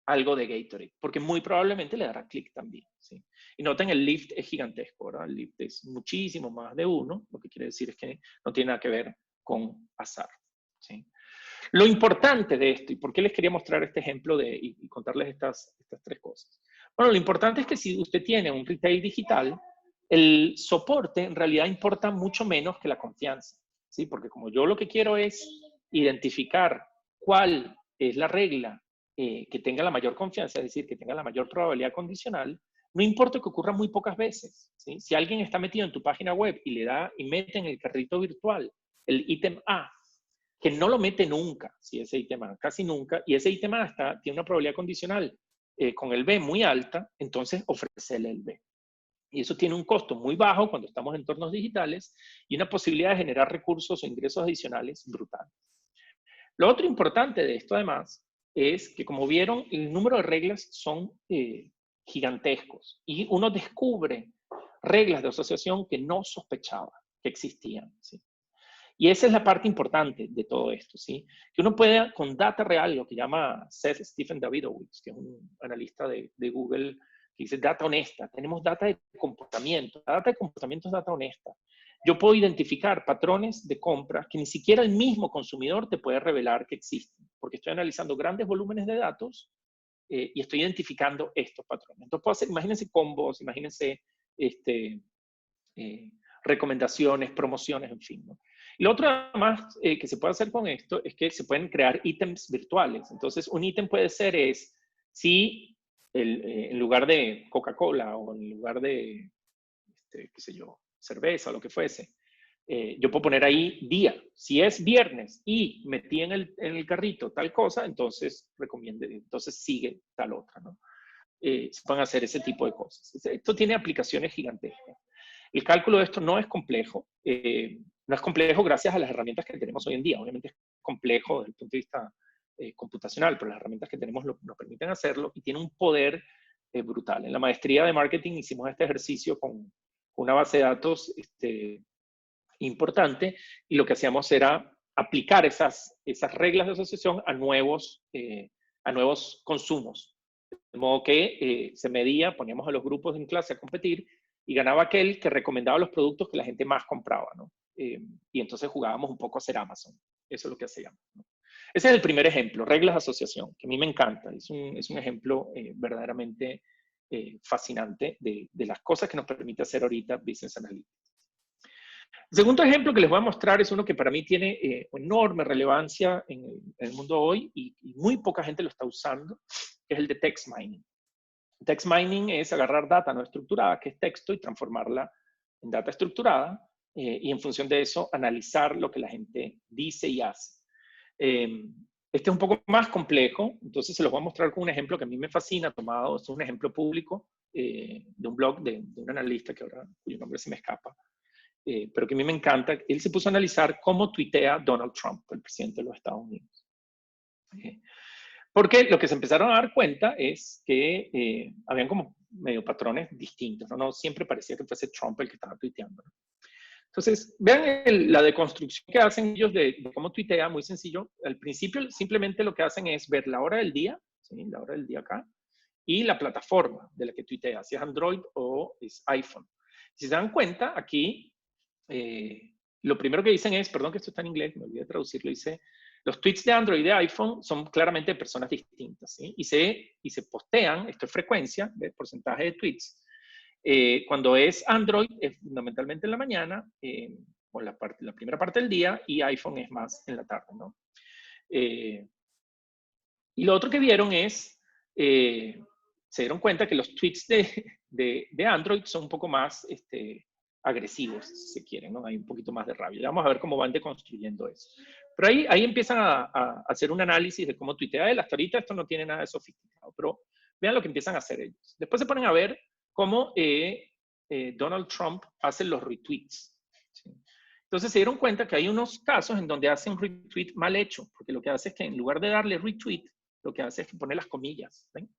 algo de Gatorade, porque muy probablemente le dará clic también, ¿sí? Y noten, el lift es gigantesco, ¿verdad? El lift es muchísimo más de uno, lo que quiere decir es que no tiene nada que ver con azar, ¿sí? Lo importante de esto, y por qué les quería mostrar este ejemplo y contarles estas tres cosas. Bueno, lo importante es que si usted tiene un retail digital, el soporte en realidad importa mucho menos que la confianza, ¿sí? Porque como yo lo que quiero es identificar cuál es la regla que tenga la mayor confianza, es decir, que tenga la mayor probabilidad condicional, no importa que ocurra muy pocas veces, ¿sí? Si alguien está metido en tu página web y mete en el carrito virtual el ítem A, que no lo mete nunca, si ese ítem A, casi nunca, y ese ítem A tiene una probabilidad condicional con el B muy alta, entonces ofrecerle el B. Y eso tiene un costo muy bajo cuando estamos en entornos digitales y una posibilidad de generar recursos o ingresos adicionales brutales. Lo otro importante de esto, además, es que, como vieron, el número de reglas son gigantescos y uno descubre reglas de asociación que no sospechaba que existían, ¿sí? Y esa es la parte importante de todo esto, ¿sí? Que uno pueda, con data real, lo que llama Seth Stephen Davidowitz, que es un analista de Google, que dice data honesta. Tenemos data de comportamiento. La data de comportamiento es data honesta. Yo puedo identificar patrones de compra que ni siquiera el mismo consumidor te puede revelar que existen, porque estoy analizando grandes volúmenes de datos y estoy identificando estos patrones. Entonces puedo hacer, imagínense combos, imagínense recomendaciones, promociones, en fin, ¿no? Y lo otro más que se puede hacer con esto es que se pueden crear ítems virtuales. Entonces, un ítem puede ser si en lugar de Coca-Cola o en lugar de, qué sé yo, cerveza o lo que fuese, yo puedo poner ahí día. Si es viernes y metí en el carrito tal cosa, entonces sigue tal otra, ¿no? Se pueden hacer ese tipo de cosas. Esto tiene aplicaciones gigantescas. El cálculo de esto no es complejo. No es complejo gracias a las herramientas que tenemos hoy en día. Obviamente es complejo desde el punto de vista computacional, pero las herramientas que tenemos nos permiten hacerlo y tiene un poder brutal. En la maestría de marketing hicimos este ejercicio con una base de datos importante y lo que hacíamos era aplicar esas reglas de asociación a nuevos consumos. De modo que se medía, poníamos a los grupos en clase a competir y ganaba aquel que recomendaba los productos que la gente más compraba, ¿no? Y entonces jugábamos un poco a ser Amazon. Eso es lo que hacíamos, ¿no? Ese es el primer ejemplo, reglas de asociación, que a mí me encanta. Es un ejemplo verdaderamente fascinante de las cosas que nos permite hacer ahorita Business Analytics. El segundo ejemplo que les voy a mostrar es uno que para mí tiene enorme relevancia en el mundo hoy y muy poca gente lo está usando, que es el de text mining. Text mining es agarrar data no estructurada, que es texto, y transformarla en data estructurada, y en función de eso analizar lo que la gente dice y hace. Este es un poco más complejo, entonces se los voy a mostrar con un ejemplo que a mí me fascina, tomado, es un ejemplo público de un blog de un analista que ahora, cuyo nombre se me escapa, pero que a mí me encanta. Él se puso a analizar cómo tuitea Donald Trump, el presidente de los Estados Unidos. Porque lo que se empezaron a dar cuenta es que habían como medio patrones distintos, ¿no? No siempre parecía que fuese Trump el que estaba tuiteando, ¿no? Entonces, vean la deconstrucción que hacen ellos de cómo tuitea, muy sencillo. Al principio simplemente lo que hacen es ver la hora del día, ¿sí? La hora del día acá, y la plataforma de la que tuitea, si es Android o es iPhone. Si se dan cuenta, aquí lo primero que dicen es, perdón que esto está en inglés, me olvidé de traducirlo, dice, los tweets de Android y de iPhone son claramente de personas distintas, ¿sí? Y se postean, esto es frecuencia, de porcentaje de tweets. Cuando es Android, es fundamentalmente en la mañana, o la primera parte del día, y iPhone es más en la tarde, ¿no? Y lo otro que vieron es, se dieron cuenta que los tweets de Android son un poco más agresivos, si se quieren, ¿no? Hay un poquito más de rabia. Vamos a ver cómo van deconstruyendo eso. Pero ahí empiezan a hacer un análisis de cómo tuitea él. Hasta ahorita esto no tiene nada de sofisticado, pero vean lo que empiezan a hacer ellos. Después se ponen a ver cómo Donald Trump hace los retweets, ¿sí? Entonces se dieron cuenta que hay unos casos en donde hacen retweet mal hecho, porque lo que hace es que en lugar de darle retweet, lo que hace es que pone las comillas, ¿ven?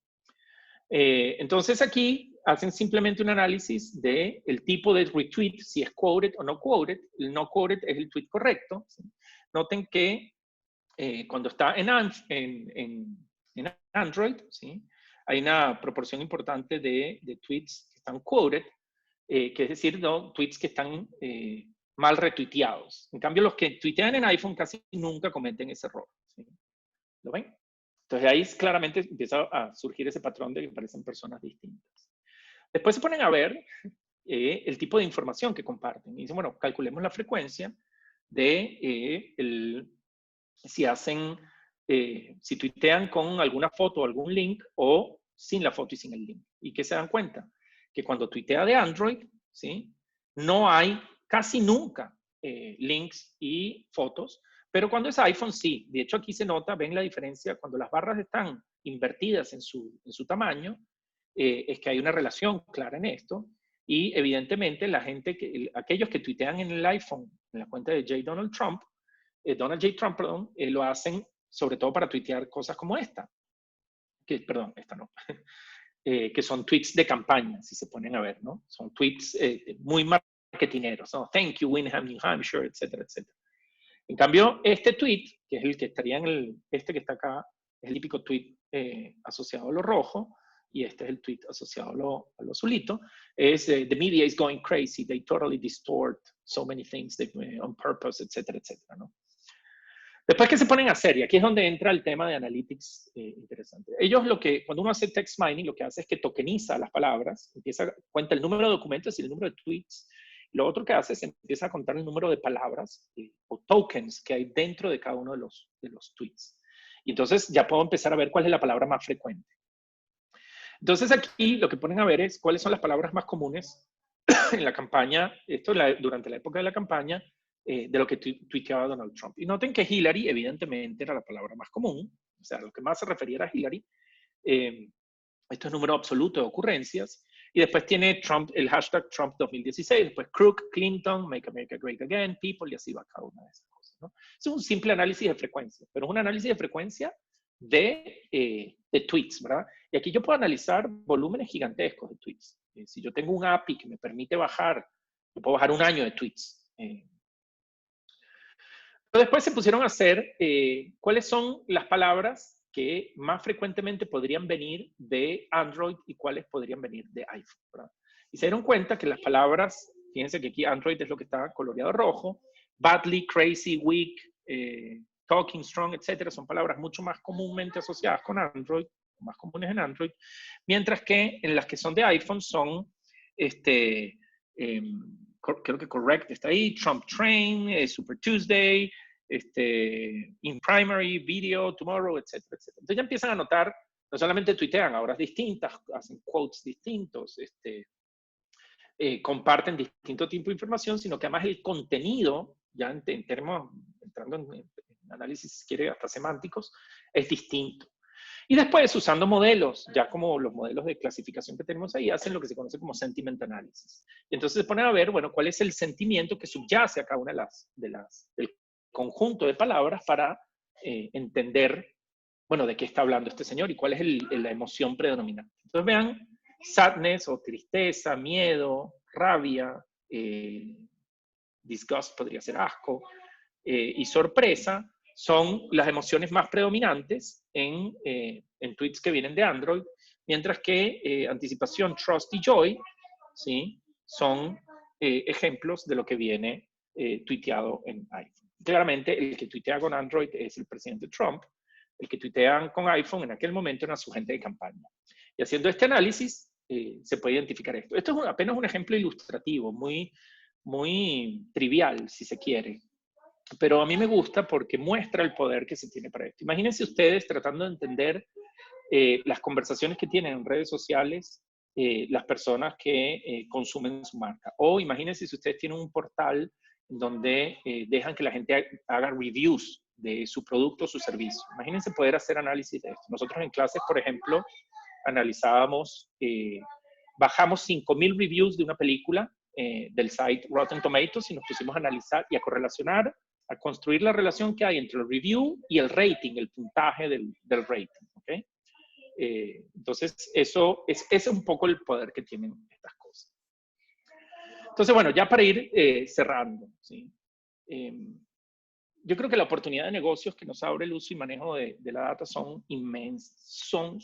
Entonces aquí hacen simplemente un análisis del tipo de retweet, si es quoted o no quoted. El no quoted es el tweet correcto, ¿sí? Noten que cuando está en Android, ¿sí? Hay una proporción importante de tweets que están quoted, que es decir, ¿no? Tweets que están mal retuiteados. En cambio, los que tuitean en iPhone casi nunca cometen ese error, ¿sí? ¿Lo ven? Entonces ahí claramente empieza a surgir ese patrón de que parecen personas distintas. Después se ponen a ver el tipo de información que comparten. Y dicen, bueno, calculemos la frecuencia de si tuitean con alguna foto o algún link o sin la foto y sin el link. ¿Y qué se dan cuenta? Que cuando tuitea de Android, ¿sí? No hay casi nunca links y fotos, pero cuando es iPhone sí. De hecho aquí se nota, ven la diferencia, cuando las barras están invertidas en su tamaño, es que hay una relación clara en esto. Y evidentemente aquellos que tuitean en el iPhone, en la cuenta de Donald J. Trump, lo hacen sobre todo para tuitear cosas como esta. Perdón, esta no. Que son tweets de campaña, si se ponen a ver, ¿no? Son tweets muy marketineros, ¿no? Thank you, Windham, New Hampshire, etcétera, etcétera. En cambio, este tweet, que es el que estaría este que está acá, es el típico tweet asociado a lo rojo, y este es el tweet asociado a lo azulito, es the media is going crazy, they totally distort so many things on purpose, etcétera, etcétera, ¿no? Después, ¿qué se ponen a hacer? Y aquí es donde entra el tema de analytics interesante. Ellos cuando uno hace text mining, lo que hace es que tokeniza las palabras, cuenta el número de documentos y el número de tweets. Lo otro que hace es empieza a contar el número de palabras o tokens que hay dentro de cada uno de los tweets. Y entonces ya puedo empezar a ver cuál es la palabra más frecuente. Entonces aquí lo que ponen a ver es cuáles son las palabras más comunes en la campaña, durante la época de la campaña, de lo que tuiteaba Donald Trump. Y noten que Hillary, evidentemente, era la palabra más común, o sea, lo que más se refería era a Hillary. Esto es número absoluto de ocurrencias. Y después tiene Trump, el hashtag Trump 2016, después Crook, Clinton, Make America Great Again, People, y así va cada una de esas cosas, ¿no? Es un simple análisis de frecuencia, pero es un análisis de frecuencia de tweets, ¿verdad? Y aquí yo puedo analizar volúmenes gigantescos de tweets. Si yo tengo un API que me permite bajar, yo puedo bajar un año de tweets. Pero después se pusieron a hacer cuáles son las palabras que más frecuentemente podrían venir de Android y cuáles podrían venir de iPhone, ¿verdad? Y se dieron cuenta que las palabras, fíjense que aquí Android es lo que está coloreado rojo, badly, crazy, weak, talking, strong, etcétera, son palabras mucho más comúnmente asociadas con Android, más comunes en Android, mientras que en las que son de iPhone son, creo que correct está ahí, Trump Train, Super Tuesday, in primary, video, tomorrow, etcétera, etcétera. Entonces ya empiezan a notar, no solamente tuitean a horas distintas, hacen quotes distintos, comparten distinto tipo de información, sino que además el contenido, ya en términos, entrando en análisis, si quiere, hasta semánticos, es distinto. Y después, usando modelos, ya como los modelos de clasificación que tenemos ahí, hacen lo que se conoce como sentiment analysis. Y entonces se ponen a ver, bueno, cuál es el sentimiento que subyace a cada una del conjunto de palabras para entender, bueno, de qué está hablando este señor y cuál es la emoción predominante. Entonces vean, sadness o tristeza, miedo, rabia, disgust podría ser asco, y sorpresa son las emociones más predominantes en tweets que vienen de Android, mientras que anticipación, trust y joy, ¿sí? Son ejemplos de lo que viene tuiteado en iPhone. Claramente, el que tuitea con Android es el presidente Trump, el que tuitean con iPhone en aquel momento era su gente de campaña. Y haciendo este análisis, se puede identificar esto. Esto es apenas un ejemplo ilustrativo, muy trivial, si se quiere. Pero a mí me gusta porque muestra el poder que se tiene para esto. Imagínense ustedes tratando de entender las conversaciones que tienen en redes sociales las personas que consumen su marca. O imagínense si ustedes tienen un portal donde dejan que la gente haga reviews de su producto o su servicio. Imagínense poder hacer análisis de esto. Nosotros en clases, por ejemplo, analizábamos, bajamos 5,000 reviews de una película del site Rotten Tomatoes y nos pusimos a analizar y a correlacionar, a construir la relación que hay entre el review y el rating, el puntaje del rating. ¿Okay? Entonces, ese es un poco el poder que tienen estas cosas. Entonces, bueno, ya para ir cerrando, ¿sí? Yo creo que la oportunidad de negocios que nos abre el uso y manejo de la data son inmensas, son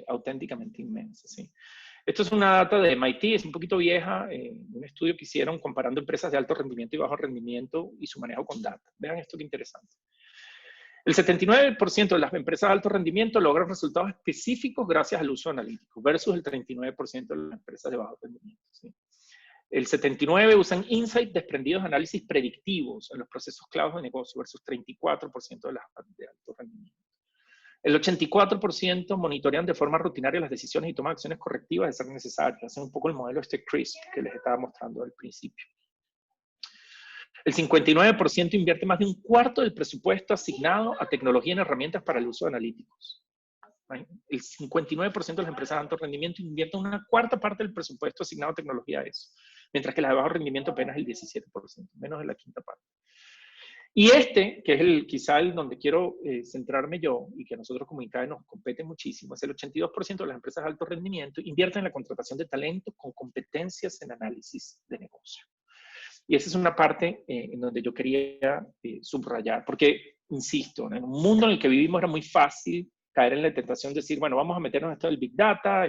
auténticamente inmensas, ¿sí? Esto es una data de MIT, es un poquito vieja, un estudio que hicieron comparando empresas de alto rendimiento y bajo rendimiento y su manejo con data. Vean esto qué interesante. El 79% de las empresas de alto rendimiento logran resultados específicos gracias al uso analítico, versus el 39% de las empresas de bajo rendimiento, ¿sí? El 79% usan insights desprendidos de análisis predictivos en los procesos claves de negocio, versus 34% de las de alto rendimiento. El 84% monitorean de forma rutinaria las decisiones y toman acciones correctivas de ser necesarias. Hacen un poco el modelo CRISP que les estaba mostrando al principio. El 59% invierte más de un cuarto del presupuesto asignado a tecnología en herramientas para el uso de analíticos. El 59% de las empresas de alto rendimiento invierten una cuarta parte del presupuesto asignado a tecnología a eso, mientras que las de bajo rendimiento apenas el 17%, menos de la quinta parte. Y que es quizá el donde quiero centrarme yo, y que a nosotros como INCAE nos compete muchísimo, es el 82% de las empresas de alto rendimiento invierten en la contratación de talento con competencias en análisis de negocio. Y esa es una parte en donde yo quería subrayar, porque, insisto, en un mundo en el que vivimos era muy fácil caer en la tentación de decir, bueno, vamos a meternos en esto del Big Data,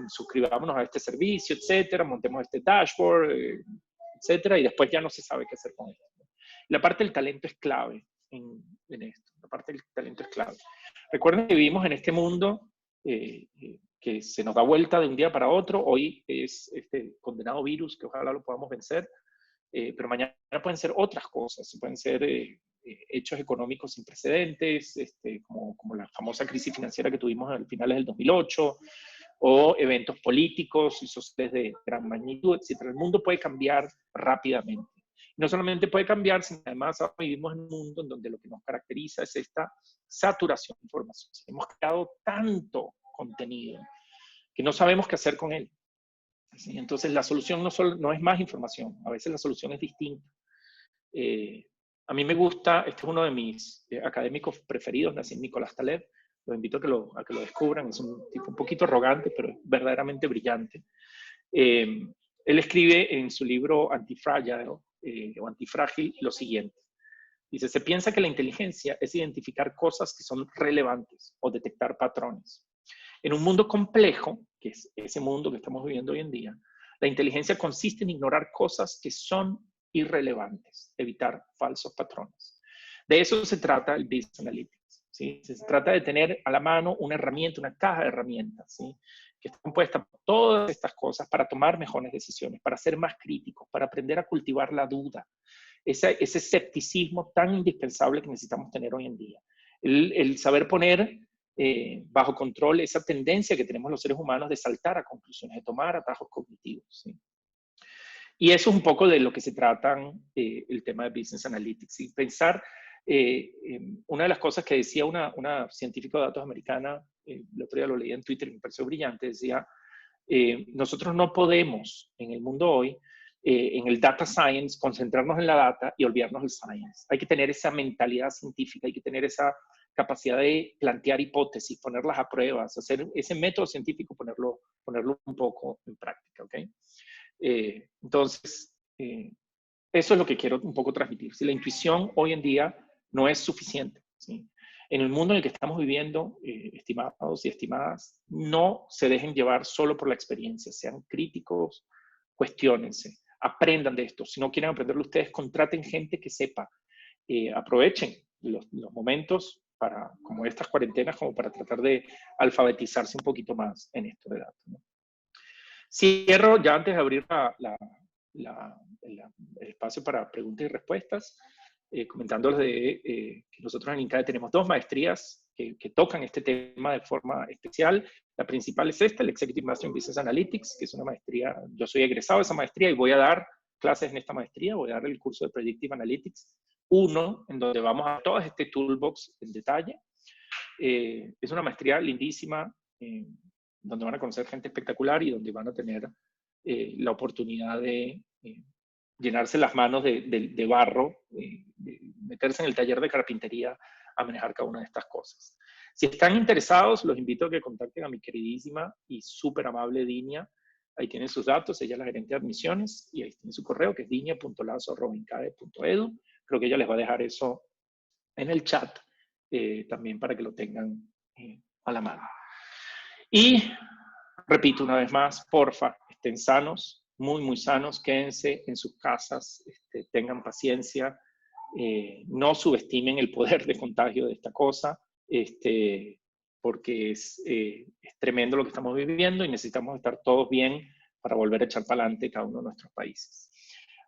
suscribámonos a este servicio, etcétera, montemos este dashboard, etcétera, y después ya no se sabe qué hacer con esto. La parte del talento es clave en esto. La parte del talento es clave. Recuerden que vivimos en este mundo que se nos da vuelta de un día para otro. Hoy es este condenado virus que ojalá lo podamos vencer, pero mañana pueden ser otras cosas. Pueden ser hechos económicos sin precedentes, como la famosa crisis financiera que tuvimos a finales del 2008, o eventos políticos y sociales de gran magnitud, etc. El mundo puede cambiar rápidamente. No solamente puede cambiar, sino además vivimos en un mundo en donde lo que nos caracteriza es esta saturación de información. Hemos creado tanto contenido que no sabemos qué hacer con él. ¿Sí? Entonces la solución no es más información, a veces la solución es distinta. A mí me gusta, este es uno de mis académicos preferidos, Nassim Nicolás Taleb. Los invito a que lo descubran. Es un tipo un poquito arrogante, pero verdaderamente brillante. Él escribe en su libro Antifragile o Antifrágil lo siguiente. Dice, se piensa que la inteligencia es identificar cosas que son relevantes o detectar patrones. En un mundo complejo, que es ese mundo que estamos viviendo hoy en día, la inteligencia consiste en ignorar cosas que son irrelevantes, evitar falsos patrones. De eso se trata el Business Analytics, ¿sí? Se trata de tener a la mano una herramienta, una caja de herramientas, ¿sí? Que está compuesta por todas estas cosas para tomar mejores decisiones, para ser más críticos, para aprender a cultivar la duda, ese escepticismo tan indispensable que necesitamos tener hoy en día. El saber poner bajo control esa tendencia que tenemos los seres humanos de saltar a conclusiones, de tomar atajos cognitivos, ¿sí? Y eso es un poco de lo que se trata el tema de Business Analytics. Y pensar, una de las cosas que decía una científica de datos americana, el otro día lo leí en Twitter y me pareció brillante, decía, nosotros no podemos en el mundo hoy, en el data science, concentrarnos en la data y olvidarnos del science. Hay que tener esa mentalidad científica, hay que tener esa capacidad de plantear hipótesis, ponerlas a pruebas, hacer ese método científico, ponerlo un poco en práctica, ¿ok? Entonces, eso es lo que quiero un poco transmitir. Si la intuición hoy en día no es suficiente, ¿sí? En el mundo en el que estamos viviendo, estimados y estimadas, no se dejen llevar solo por la experiencia, sean críticos, cuestiónense, aprendan de esto. Si no quieren aprenderlo ustedes, contraten gente que sepa, aprovechen los momentos para, como estas cuarentenas, como para tratar de alfabetizarse un poquito más en esto de datos, ¿no? Cierro ya antes de abrir el espacio para preguntas y respuestas, comentándoles que nosotros en INCADE tenemos 2 maestrías que tocan este tema de forma especial. La principal es esta, el Executive Master in Business Analytics, que es una maestría, yo soy egresado de esa maestría y voy a dar clases en esta maestría, voy a dar el curso de Predictive Analytics 1, en donde vamos a todo este toolbox en detalle. Es una maestría lindísima, donde van a conocer gente espectacular y donde van a tener la oportunidad de llenarse las manos de barro, de meterse en el taller de carpintería a manejar cada una de estas cosas. Si están interesados, los invito a que contacten a mi queridísima y súper amable Dinia. Ahí tienen sus datos, ella es la gerente de admisiones y ahí tiene su correo, que es dinia.lazo@incade.edu. Creo que ella les va a dejar eso en el chat también para que lo tengan a la mano. Y repito una vez más, porfa, estén sanos, muy, muy sanos, quédense en sus casas, tengan paciencia, no subestimen el poder de contagio de esta cosa, porque es tremendo lo que estamos viviendo y necesitamos estar todos bien para volver a echar para adelante cada uno de nuestros países.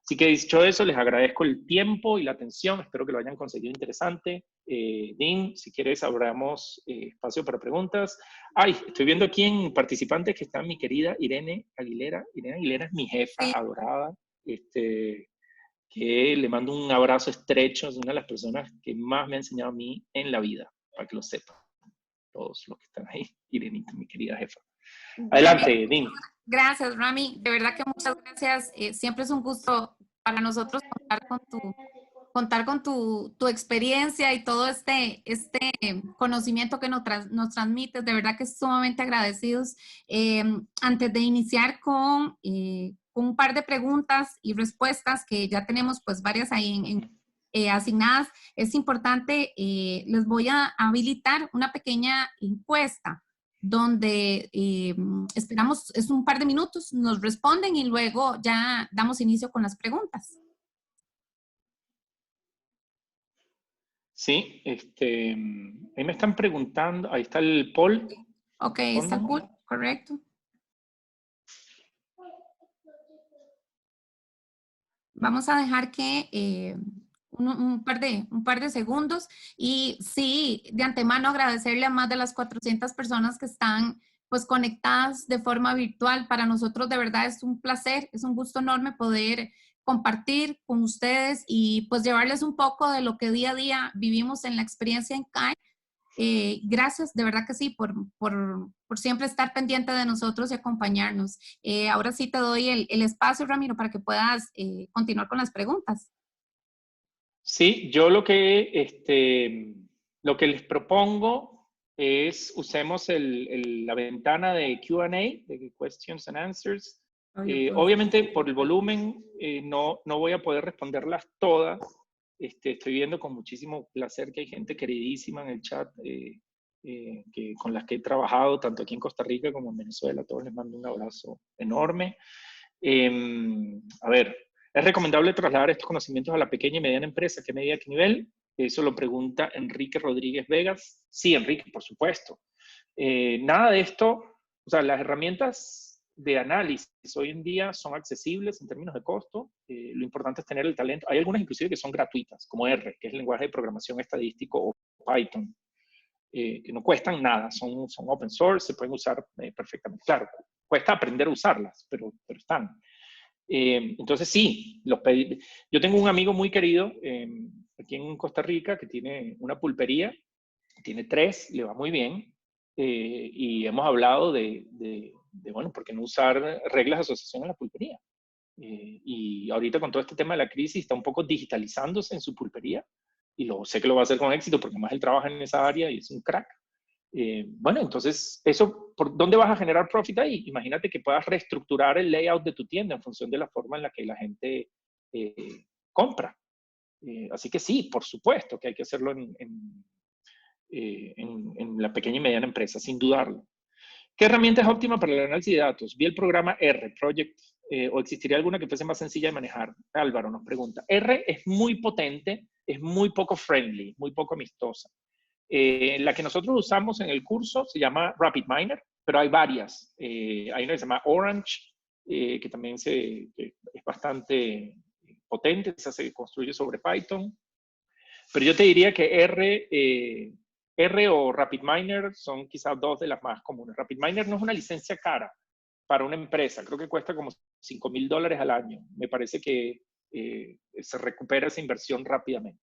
Así que dicho eso, les agradezco el tiempo y la atención, espero que lo hayan conseguido interesante. Dean, si quieres, abramos espacio para preguntas. Ay, estoy viendo aquí en participantes que está mi querida Irene Aguilera. Irene Aguilera es mi jefa adorada, que le mando un abrazo estrecho, es una de las personas que más me ha enseñado a mí en la vida, para que lo sepan, todos los que están ahí. Irene, mi querida jefa. Adelante, Dean. Gracias, Rami. De verdad que muchas gracias. Siempre es un gusto para nosotros contar con tu experiencia y todo este conocimiento que nos transmites. De verdad que sumamente agradecidos. Antes de iniciar con un par de preguntas y respuestas, que ya tenemos pues varias ahí asignadas, es importante, les voy a habilitar una pequeña encuesta donde esperamos, es un par de minutos, nos responden y luego ya damos inicio con las preguntas. Sí, ahí me están preguntando, ahí está el poll. Ok, está el poll, correcto. Vamos a dejar que un par de segundos y sí, de antemano agradecerle a más de las 400 personas que están pues conectadas de forma virtual. Para nosotros de verdad es un placer, es un gusto enorme poder compartir con ustedes y pues llevarles un poco de lo que día a día vivimos en la experiencia en CAE. Gracias, de verdad que sí, por siempre estar pendiente de nosotros y acompañarnos. Ahora sí te doy el espacio, Ramiro, para que puedas continuar con las preguntas. Sí, yo lo que les propongo es usemos la ventana de Q&A, de Questions and Answers. Obviamente, por el volumen, no voy a poder responderlas todas. Estoy viendo con muchísimo placer que hay gente queridísima en el chat con las que he trabajado, tanto aquí en Costa Rica como en Venezuela. A todos les mando un abrazo enorme. A ver, ¿es recomendable trasladar estos conocimientos a la pequeña y mediana empresa? ¿Qué medida, qué nivel? Eso lo pregunta Enrique Rodríguez Vegas. Sí, Enrique, por supuesto. Nada de esto, o sea, las herramientas de análisis hoy en día son accesibles en términos de costo. Lo importante es tener el talento. Hay algunas inclusive que son gratuitas, como R, que es el lenguaje de programación estadístico, o Python, que no cuestan nada, son open source, se pueden usar perfectamente. Claro, cuesta aprender a usarlas, pero están. Entonces sí, yo tengo un amigo muy querido aquí en Costa Rica que tiene una pulpería, tiene 3, le va muy bien, y hemos hablado bueno, ¿por qué no usar reglas de asociación en la pulpería? Y ahorita con todo este tema de la crisis está un poco digitalizándose en su pulpería, y sé que lo va a hacer con éxito porque además él trabaja en esa área y es un crack. Bueno, entonces, ¿por dónde vas a generar profit ahí? Imagínate que puedas reestructurar el layout de tu tienda en función de la forma en la que la gente compra. Así que sí, por supuesto que hay que hacerlo en la pequeña y mediana empresa, sin dudarlo. ¿Qué herramienta es óptima para el análisis de datos? Vi el programa R, Project, o existiría alguna que fuese más sencilla de manejar. Álvaro nos pregunta. R es muy potente, es muy poco friendly, muy poco amistosa. La que nosotros usamos en el curso se llama RapidMiner, pero hay varias. Hay una que se llama Orange, que también es bastante potente, se construye sobre Python. Pero yo te diría que R o RapidMiner son quizás 2 de las más comunes. RapidMiner no es una licencia cara para una empresa, creo que cuesta como $5,000 al año. Me parece que se recupera esa inversión rápidamente.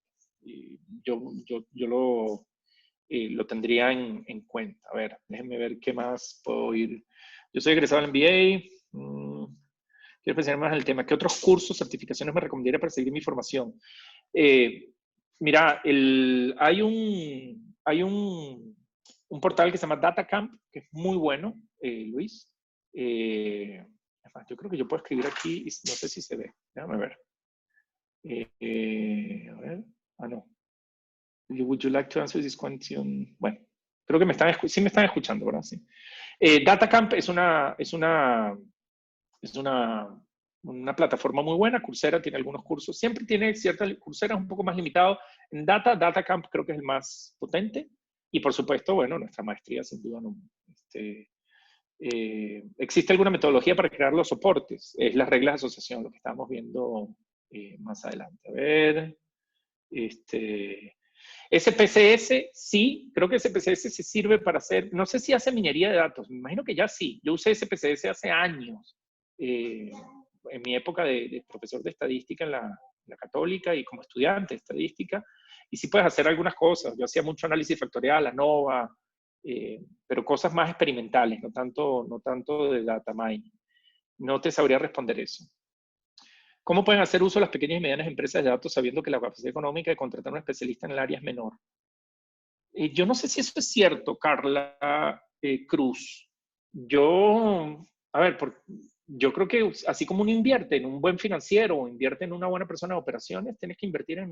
Yo lo tendría en cuenta. A ver, déjenme ver qué más puedo ir. Yo soy egresado del MBA. Quiero pensar más en el tema. ¿Qué otros cursos, certificaciones me recomendaría para seguir mi formación? Mira, hay un portal que se llama DataCamp, que es muy bueno, Luis. Yo creo que yo puedo escribir aquí y no sé si se ve. Déjame ver. A ver. Ah, no. Would you like to answer this question? Bueno, creo que sí me están escuchando, ¿verdad? Sí. DataCamp es una plataforma muy buena. Coursera tiene algunos cursos. Siempre tiene Coursera es un poco más limitado. En DataCamp creo que es el más potente. Y por supuesto, bueno, nuestra maestría sin duda no. ¿Existe alguna metodología para crear los soportes? Es las reglas de asociación, lo que estamos viendo más adelante. A ver. SPSS, sí, creo que SPSS se sirve para hacer, no sé si hace minería de datos, me imagino que ya sí. Yo usé SPSS hace años, en mi época de profesor de estadística en la Católica y como estudiante de estadística, y sí puedes hacer algunas cosas. Yo hacía mucho análisis factorial, ANOVA, pero cosas más experimentales, no tanto de data mining. No te sabría responder eso. ¿Cómo pueden hacer uso las pequeñas y medianas empresas de datos sabiendo que la capacidad económica de contratar a un especialista en el área es menor? Yo no sé si eso es cierto, Carla Cruz. Yo creo que así como uno invierte en un buen financiero o invierte en una buena persona de operaciones, tienes que invertir en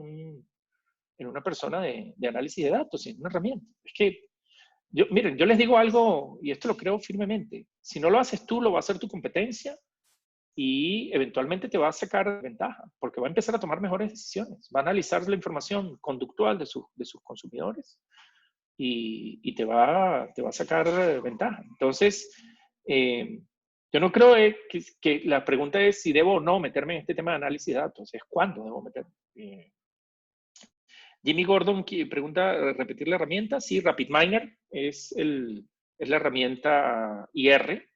una persona de análisis de datos, en una herramienta. Es que, miren, yo les digo algo, y esto lo creo firmemente. Si no lo haces tú, lo va a hacer tu competencia, y eventualmente te va a sacar ventaja, porque va a empezar a tomar mejores decisiones, va a analizar la información conductual de sus consumidores y te va a sacar ventaja. Entonces, yo no creo que la pregunta es si debo o no meterme en este tema de análisis de datos, es cuándo debo meterme. Jimmy Gordon pregunta, ¿repetir la herramienta? Sí, RapidMiner es la herramienta IR.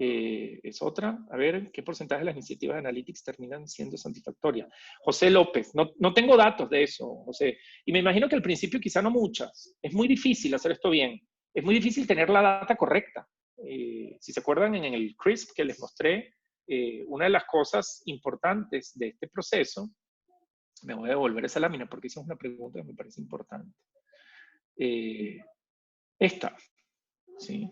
Es otra. A ver, ¿qué porcentaje de las iniciativas de Analytics terminan siendo satisfactorias? José López, no tengo datos de eso, José. Y me imagino que al principio quizá no muchas. Es muy difícil hacer esto bien. Es muy difícil tener la data correcta. Si se acuerdan en el CRISP que les mostré, una de las cosas importantes de este proceso, me voy a devolver esa lámina porque esa es una pregunta que me parece importante. Esta, ¿sí?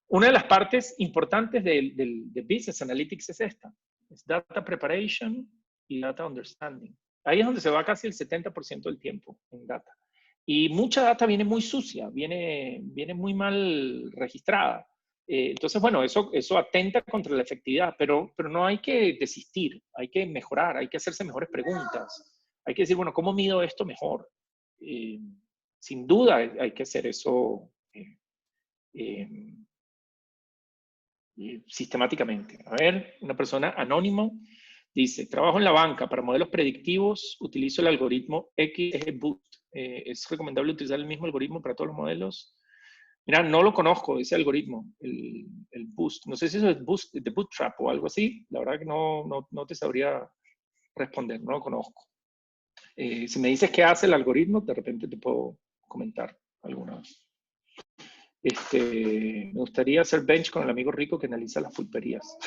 Una de las partes importantes de Business Analytics es esta. Es Data Preparation y Data Understanding. Ahí es donde se va casi el 70% del tiempo en data. Y mucha data viene muy sucia, viene muy mal registrada. Entonces, bueno, eso atenta contra la efectividad, pero no hay que desistir, hay que mejorar, hay que hacerse mejores preguntas, hay que decir, bueno, ¿cómo mido esto mejor? Sin duda hay que hacer eso sistemáticamente. A ver, una persona anónimo dice, trabajo en la banca para modelos predictivos, utilizo el algoritmo XGBoost. ¿Es recomendable utilizar el mismo algoritmo para todos los modelos? Mira, no lo conozco, ese algoritmo, el Boost. No sé si eso es Boost, de Bootstrap o algo así. La verdad que no te sabría responder, no lo conozco. Si me dices qué hace el algoritmo, de repente te puedo comentar alguna. Me gustaría hacer bench con el amigo rico que analiza las pulperías.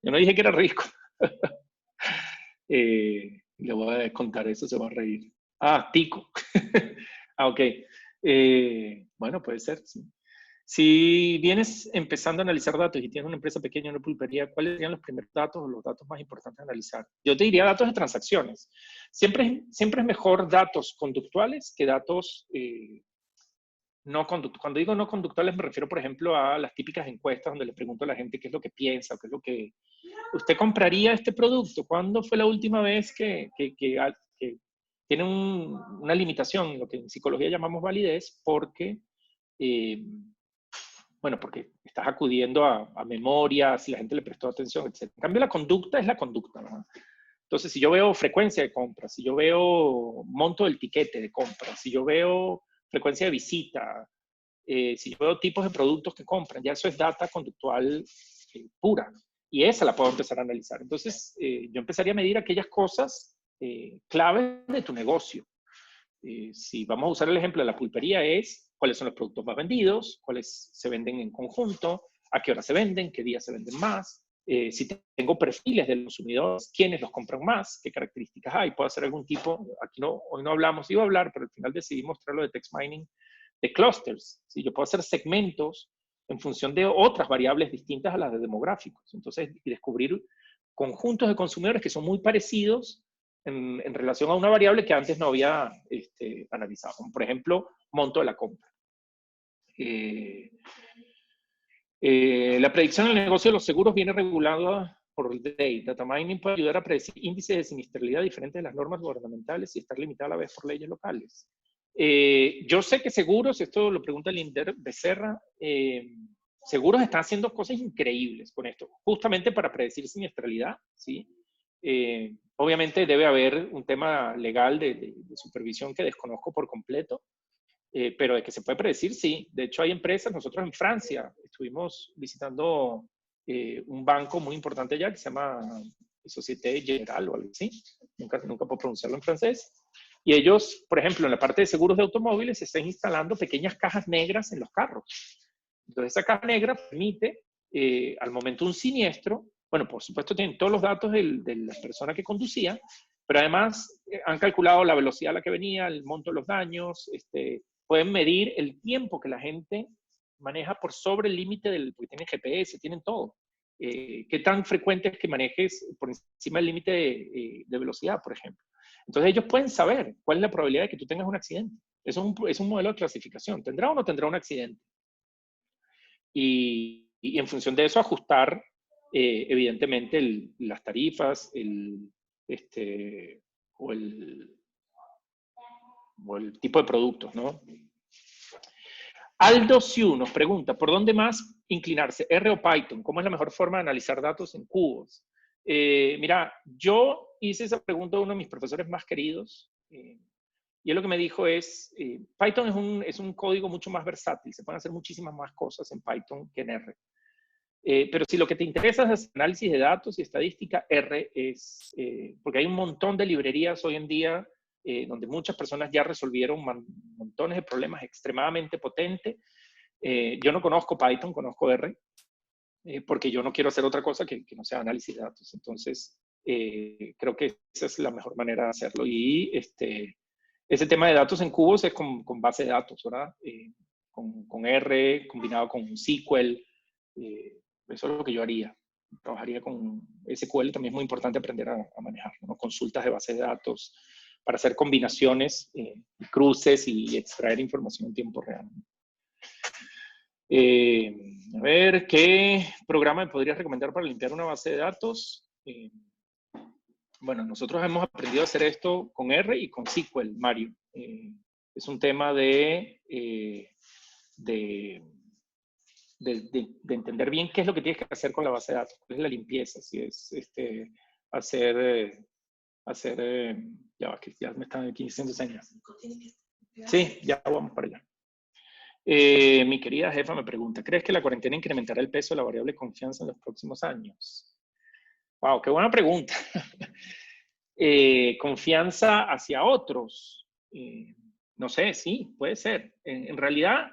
Yo no dije que era rico. Le voy a contar eso, se va a reír. Ah, tico. Ok. Bueno, puede ser, sí. Si vienes empezando a analizar datos y tienes una empresa pequeña, una pulpería, ¿cuáles serían los primeros datos o los datos más importantes a analizar? Yo te diría datos de transacciones. Siempre es mejor datos conductuales que datos no conductuales. Cuando digo no conductuales me refiero, por ejemplo, a las típicas encuestas donde le pregunto a la gente qué es lo que piensa, qué es lo que... ¿Usted compraría este producto? ¿Cuándo fue la última vez que tiene una limitación, lo que en psicología llamamos validez, porque... bueno, porque estás acudiendo a memoria, si la gente le prestó atención, etc. En cambio, la conducta es la conducta, ¿no? Entonces, si yo veo frecuencia de compra, si yo veo monto del tiquete de compra, si yo veo frecuencia de visita, si yo veo tipos de productos que compran, ya eso es data conductual pura. Y esa la puedo empezar a analizar. Entonces, yo empezaría a medir aquellas cosas claves de tu negocio. Si vamos a usar el ejemplo de la pulpería, es cuáles son los productos más vendidos, cuáles se venden en conjunto, a qué hora se venden, qué días se venden más, si tengo perfiles de los consumidores, quiénes los compran más, qué características hay, puedo hacer algún tipo, aquí no, hoy no hablamos, iba a hablar, pero al final decidí mostrarlo de text mining, de clusters, ¿sí? Yo puedo hacer segmentos en función de otras variables distintas a las de demográficos, entonces, y descubrir conjuntos de consumidores que son muy parecidos en relación a una variable que antes no había analizado, como por ejemplo, monto de la compra. La predicción del negocio de los seguros viene regulada por el DATE. Data mining puede ayudar a predecir índices de siniestralidad diferentes de las normas gubernamentales y estar limitada a la vez por leyes locales. Yo sé que seguros, esto lo pregunta Linder Becerra, seguros están haciendo cosas increíbles con esto, justamente para predecir siniestralidad, ¿sí? Obviamente debe haber un tema legal de supervisión que desconozco por completo, pero de que se puede predecir, sí. De hecho, hay empresas, nosotros en Francia estuvimos visitando un banco muy importante allá que se llama Société Générale o algo así, nunca puedo pronunciarlo en francés, y ellos, por ejemplo, en la parte de seguros de automóviles, están instalando pequeñas cajas negras en los carros. Entonces, esa caja negra permite, al momento de un siniestro, bueno, por supuesto tienen todos los datos de la persona que conducía, pero además han calculado la velocidad a la que venía, el monto de los daños, pueden medir el tiempo que la gente maneja por sobre el límite del, porque tienen GPS, tienen todo. ¿Qué tan frecuente es que manejes por encima del límite de velocidad, por ejemplo? Entonces ellos pueden saber cuál es la probabilidad de que tú tengas un accidente. Eso es un modelo de clasificación. ¿Tendrá o no tendrá un accidente? Y en función de eso ajustar evidentemente las tarifas, o el tipo de productos, ¿no? Aldo Siu nos pregunta, ¿por dónde más inclinarse? ¿R o Python? ¿Cómo es la mejor forma de analizar datos en cubos? Mira, yo hice esa pregunta a uno de mis profesores más queridos, y él lo que me dijo es, Python es un código mucho más versátil, se pueden hacer muchísimas más cosas en Python que en R. Pero si lo que te interesa es análisis de datos y estadística, R es, porque hay un montón de librerías hoy en día donde muchas personas ya resolvieron montones de problemas extremadamente potentes. Yo no conozco Python, conozco R, porque yo no quiero hacer otra cosa que no sea análisis de datos. Entonces, creo que esa es la mejor manera de hacerlo. Y ese tema de datos en cubos es con base de datos, ¿verdad? Con R combinado con SQL. Eso es lo que yo haría. Trabajaría con SQL, también es muy importante aprender a manejar, ¿no? Consultas de base de datos para hacer combinaciones, cruces y extraer información en tiempo real. A ver, ¿qué programa me podrías recomendar para limpiar una base de datos? Bueno, nosotros hemos aprendido a hacer esto con R y con SQL, Mario. Es un tema de entender bien qué es lo que tienes que hacer con la base de datos, cuál es la limpieza, si es hacer, ya va, que ya me están aquí diciendo señas. Sí, ya vamos para allá. Mi querida jefa me pregunta, ¿crees que la cuarentena incrementará el peso de la variable confianza en los próximos años? Wow, qué buena pregunta. Confianza hacia otros. No sé, sí, puede ser. En realidad,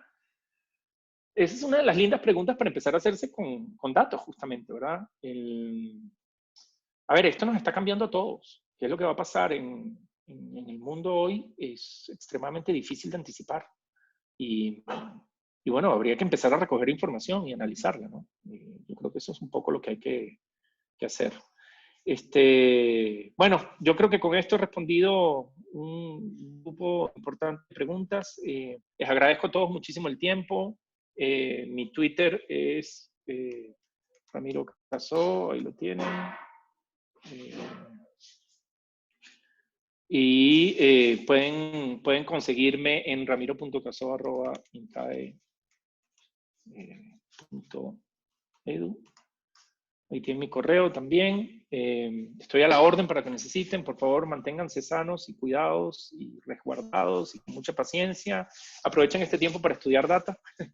esa es una de las lindas preguntas para empezar a hacerse con datos, justamente, ¿verdad? A ver, esto nos está cambiando a todos. ¿Qué es lo que va a pasar en el mundo hoy? Es extremadamente difícil de anticipar. Y bueno, habría que empezar a recoger información y analizarla, ¿no? Yo creo que eso es un poco lo que hay que hacer. Bueno, yo creo que con esto he respondido un grupo importante de preguntas. Les agradezco a todos muchísimo el tiempo. Mi Twitter es Ramiro Casó, ahí lo tienen. Y pueden conseguirme en ramiro.caso@intae.edu. Ahí tienen mi correo también. Estoy a la orden para que necesiten. Por favor, manténganse sanos y cuidados y resguardados y con mucha paciencia. Aprovechen este tiempo para estudiar data. Eso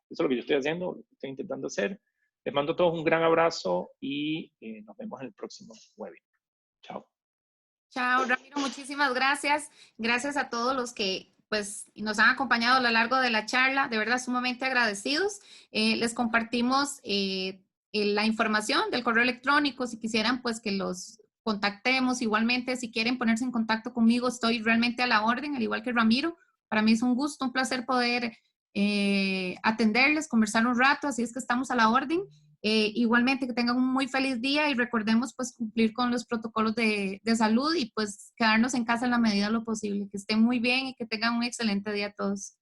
es lo que yo estoy haciendo, lo que estoy intentando hacer. Les mando a todos un gran abrazo y nos vemos en el próximo webinar. Chao. Chao, Ramiro, muchísimas gracias. Gracias a todos los que pues nos han acompañado a lo largo de la charla, de verdad sumamente agradecidos. Les compartimos la información del correo electrónico, si quisieran pues que los contactemos. Igualmente, si quieren ponerse en contacto conmigo, estoy realmente a la orden, al igual que Ramiro. Para mí es un gusto, un placer poder atenderles, conversar un rato, así es que estamos a la orden. Igualmente, que tengan un muy feliz día y recordemos pues cumplir con los protocolos de salud y pues quedarnos en casa en la medida de lo posible. Que estén muy bien y que tengan un excelente día a todos.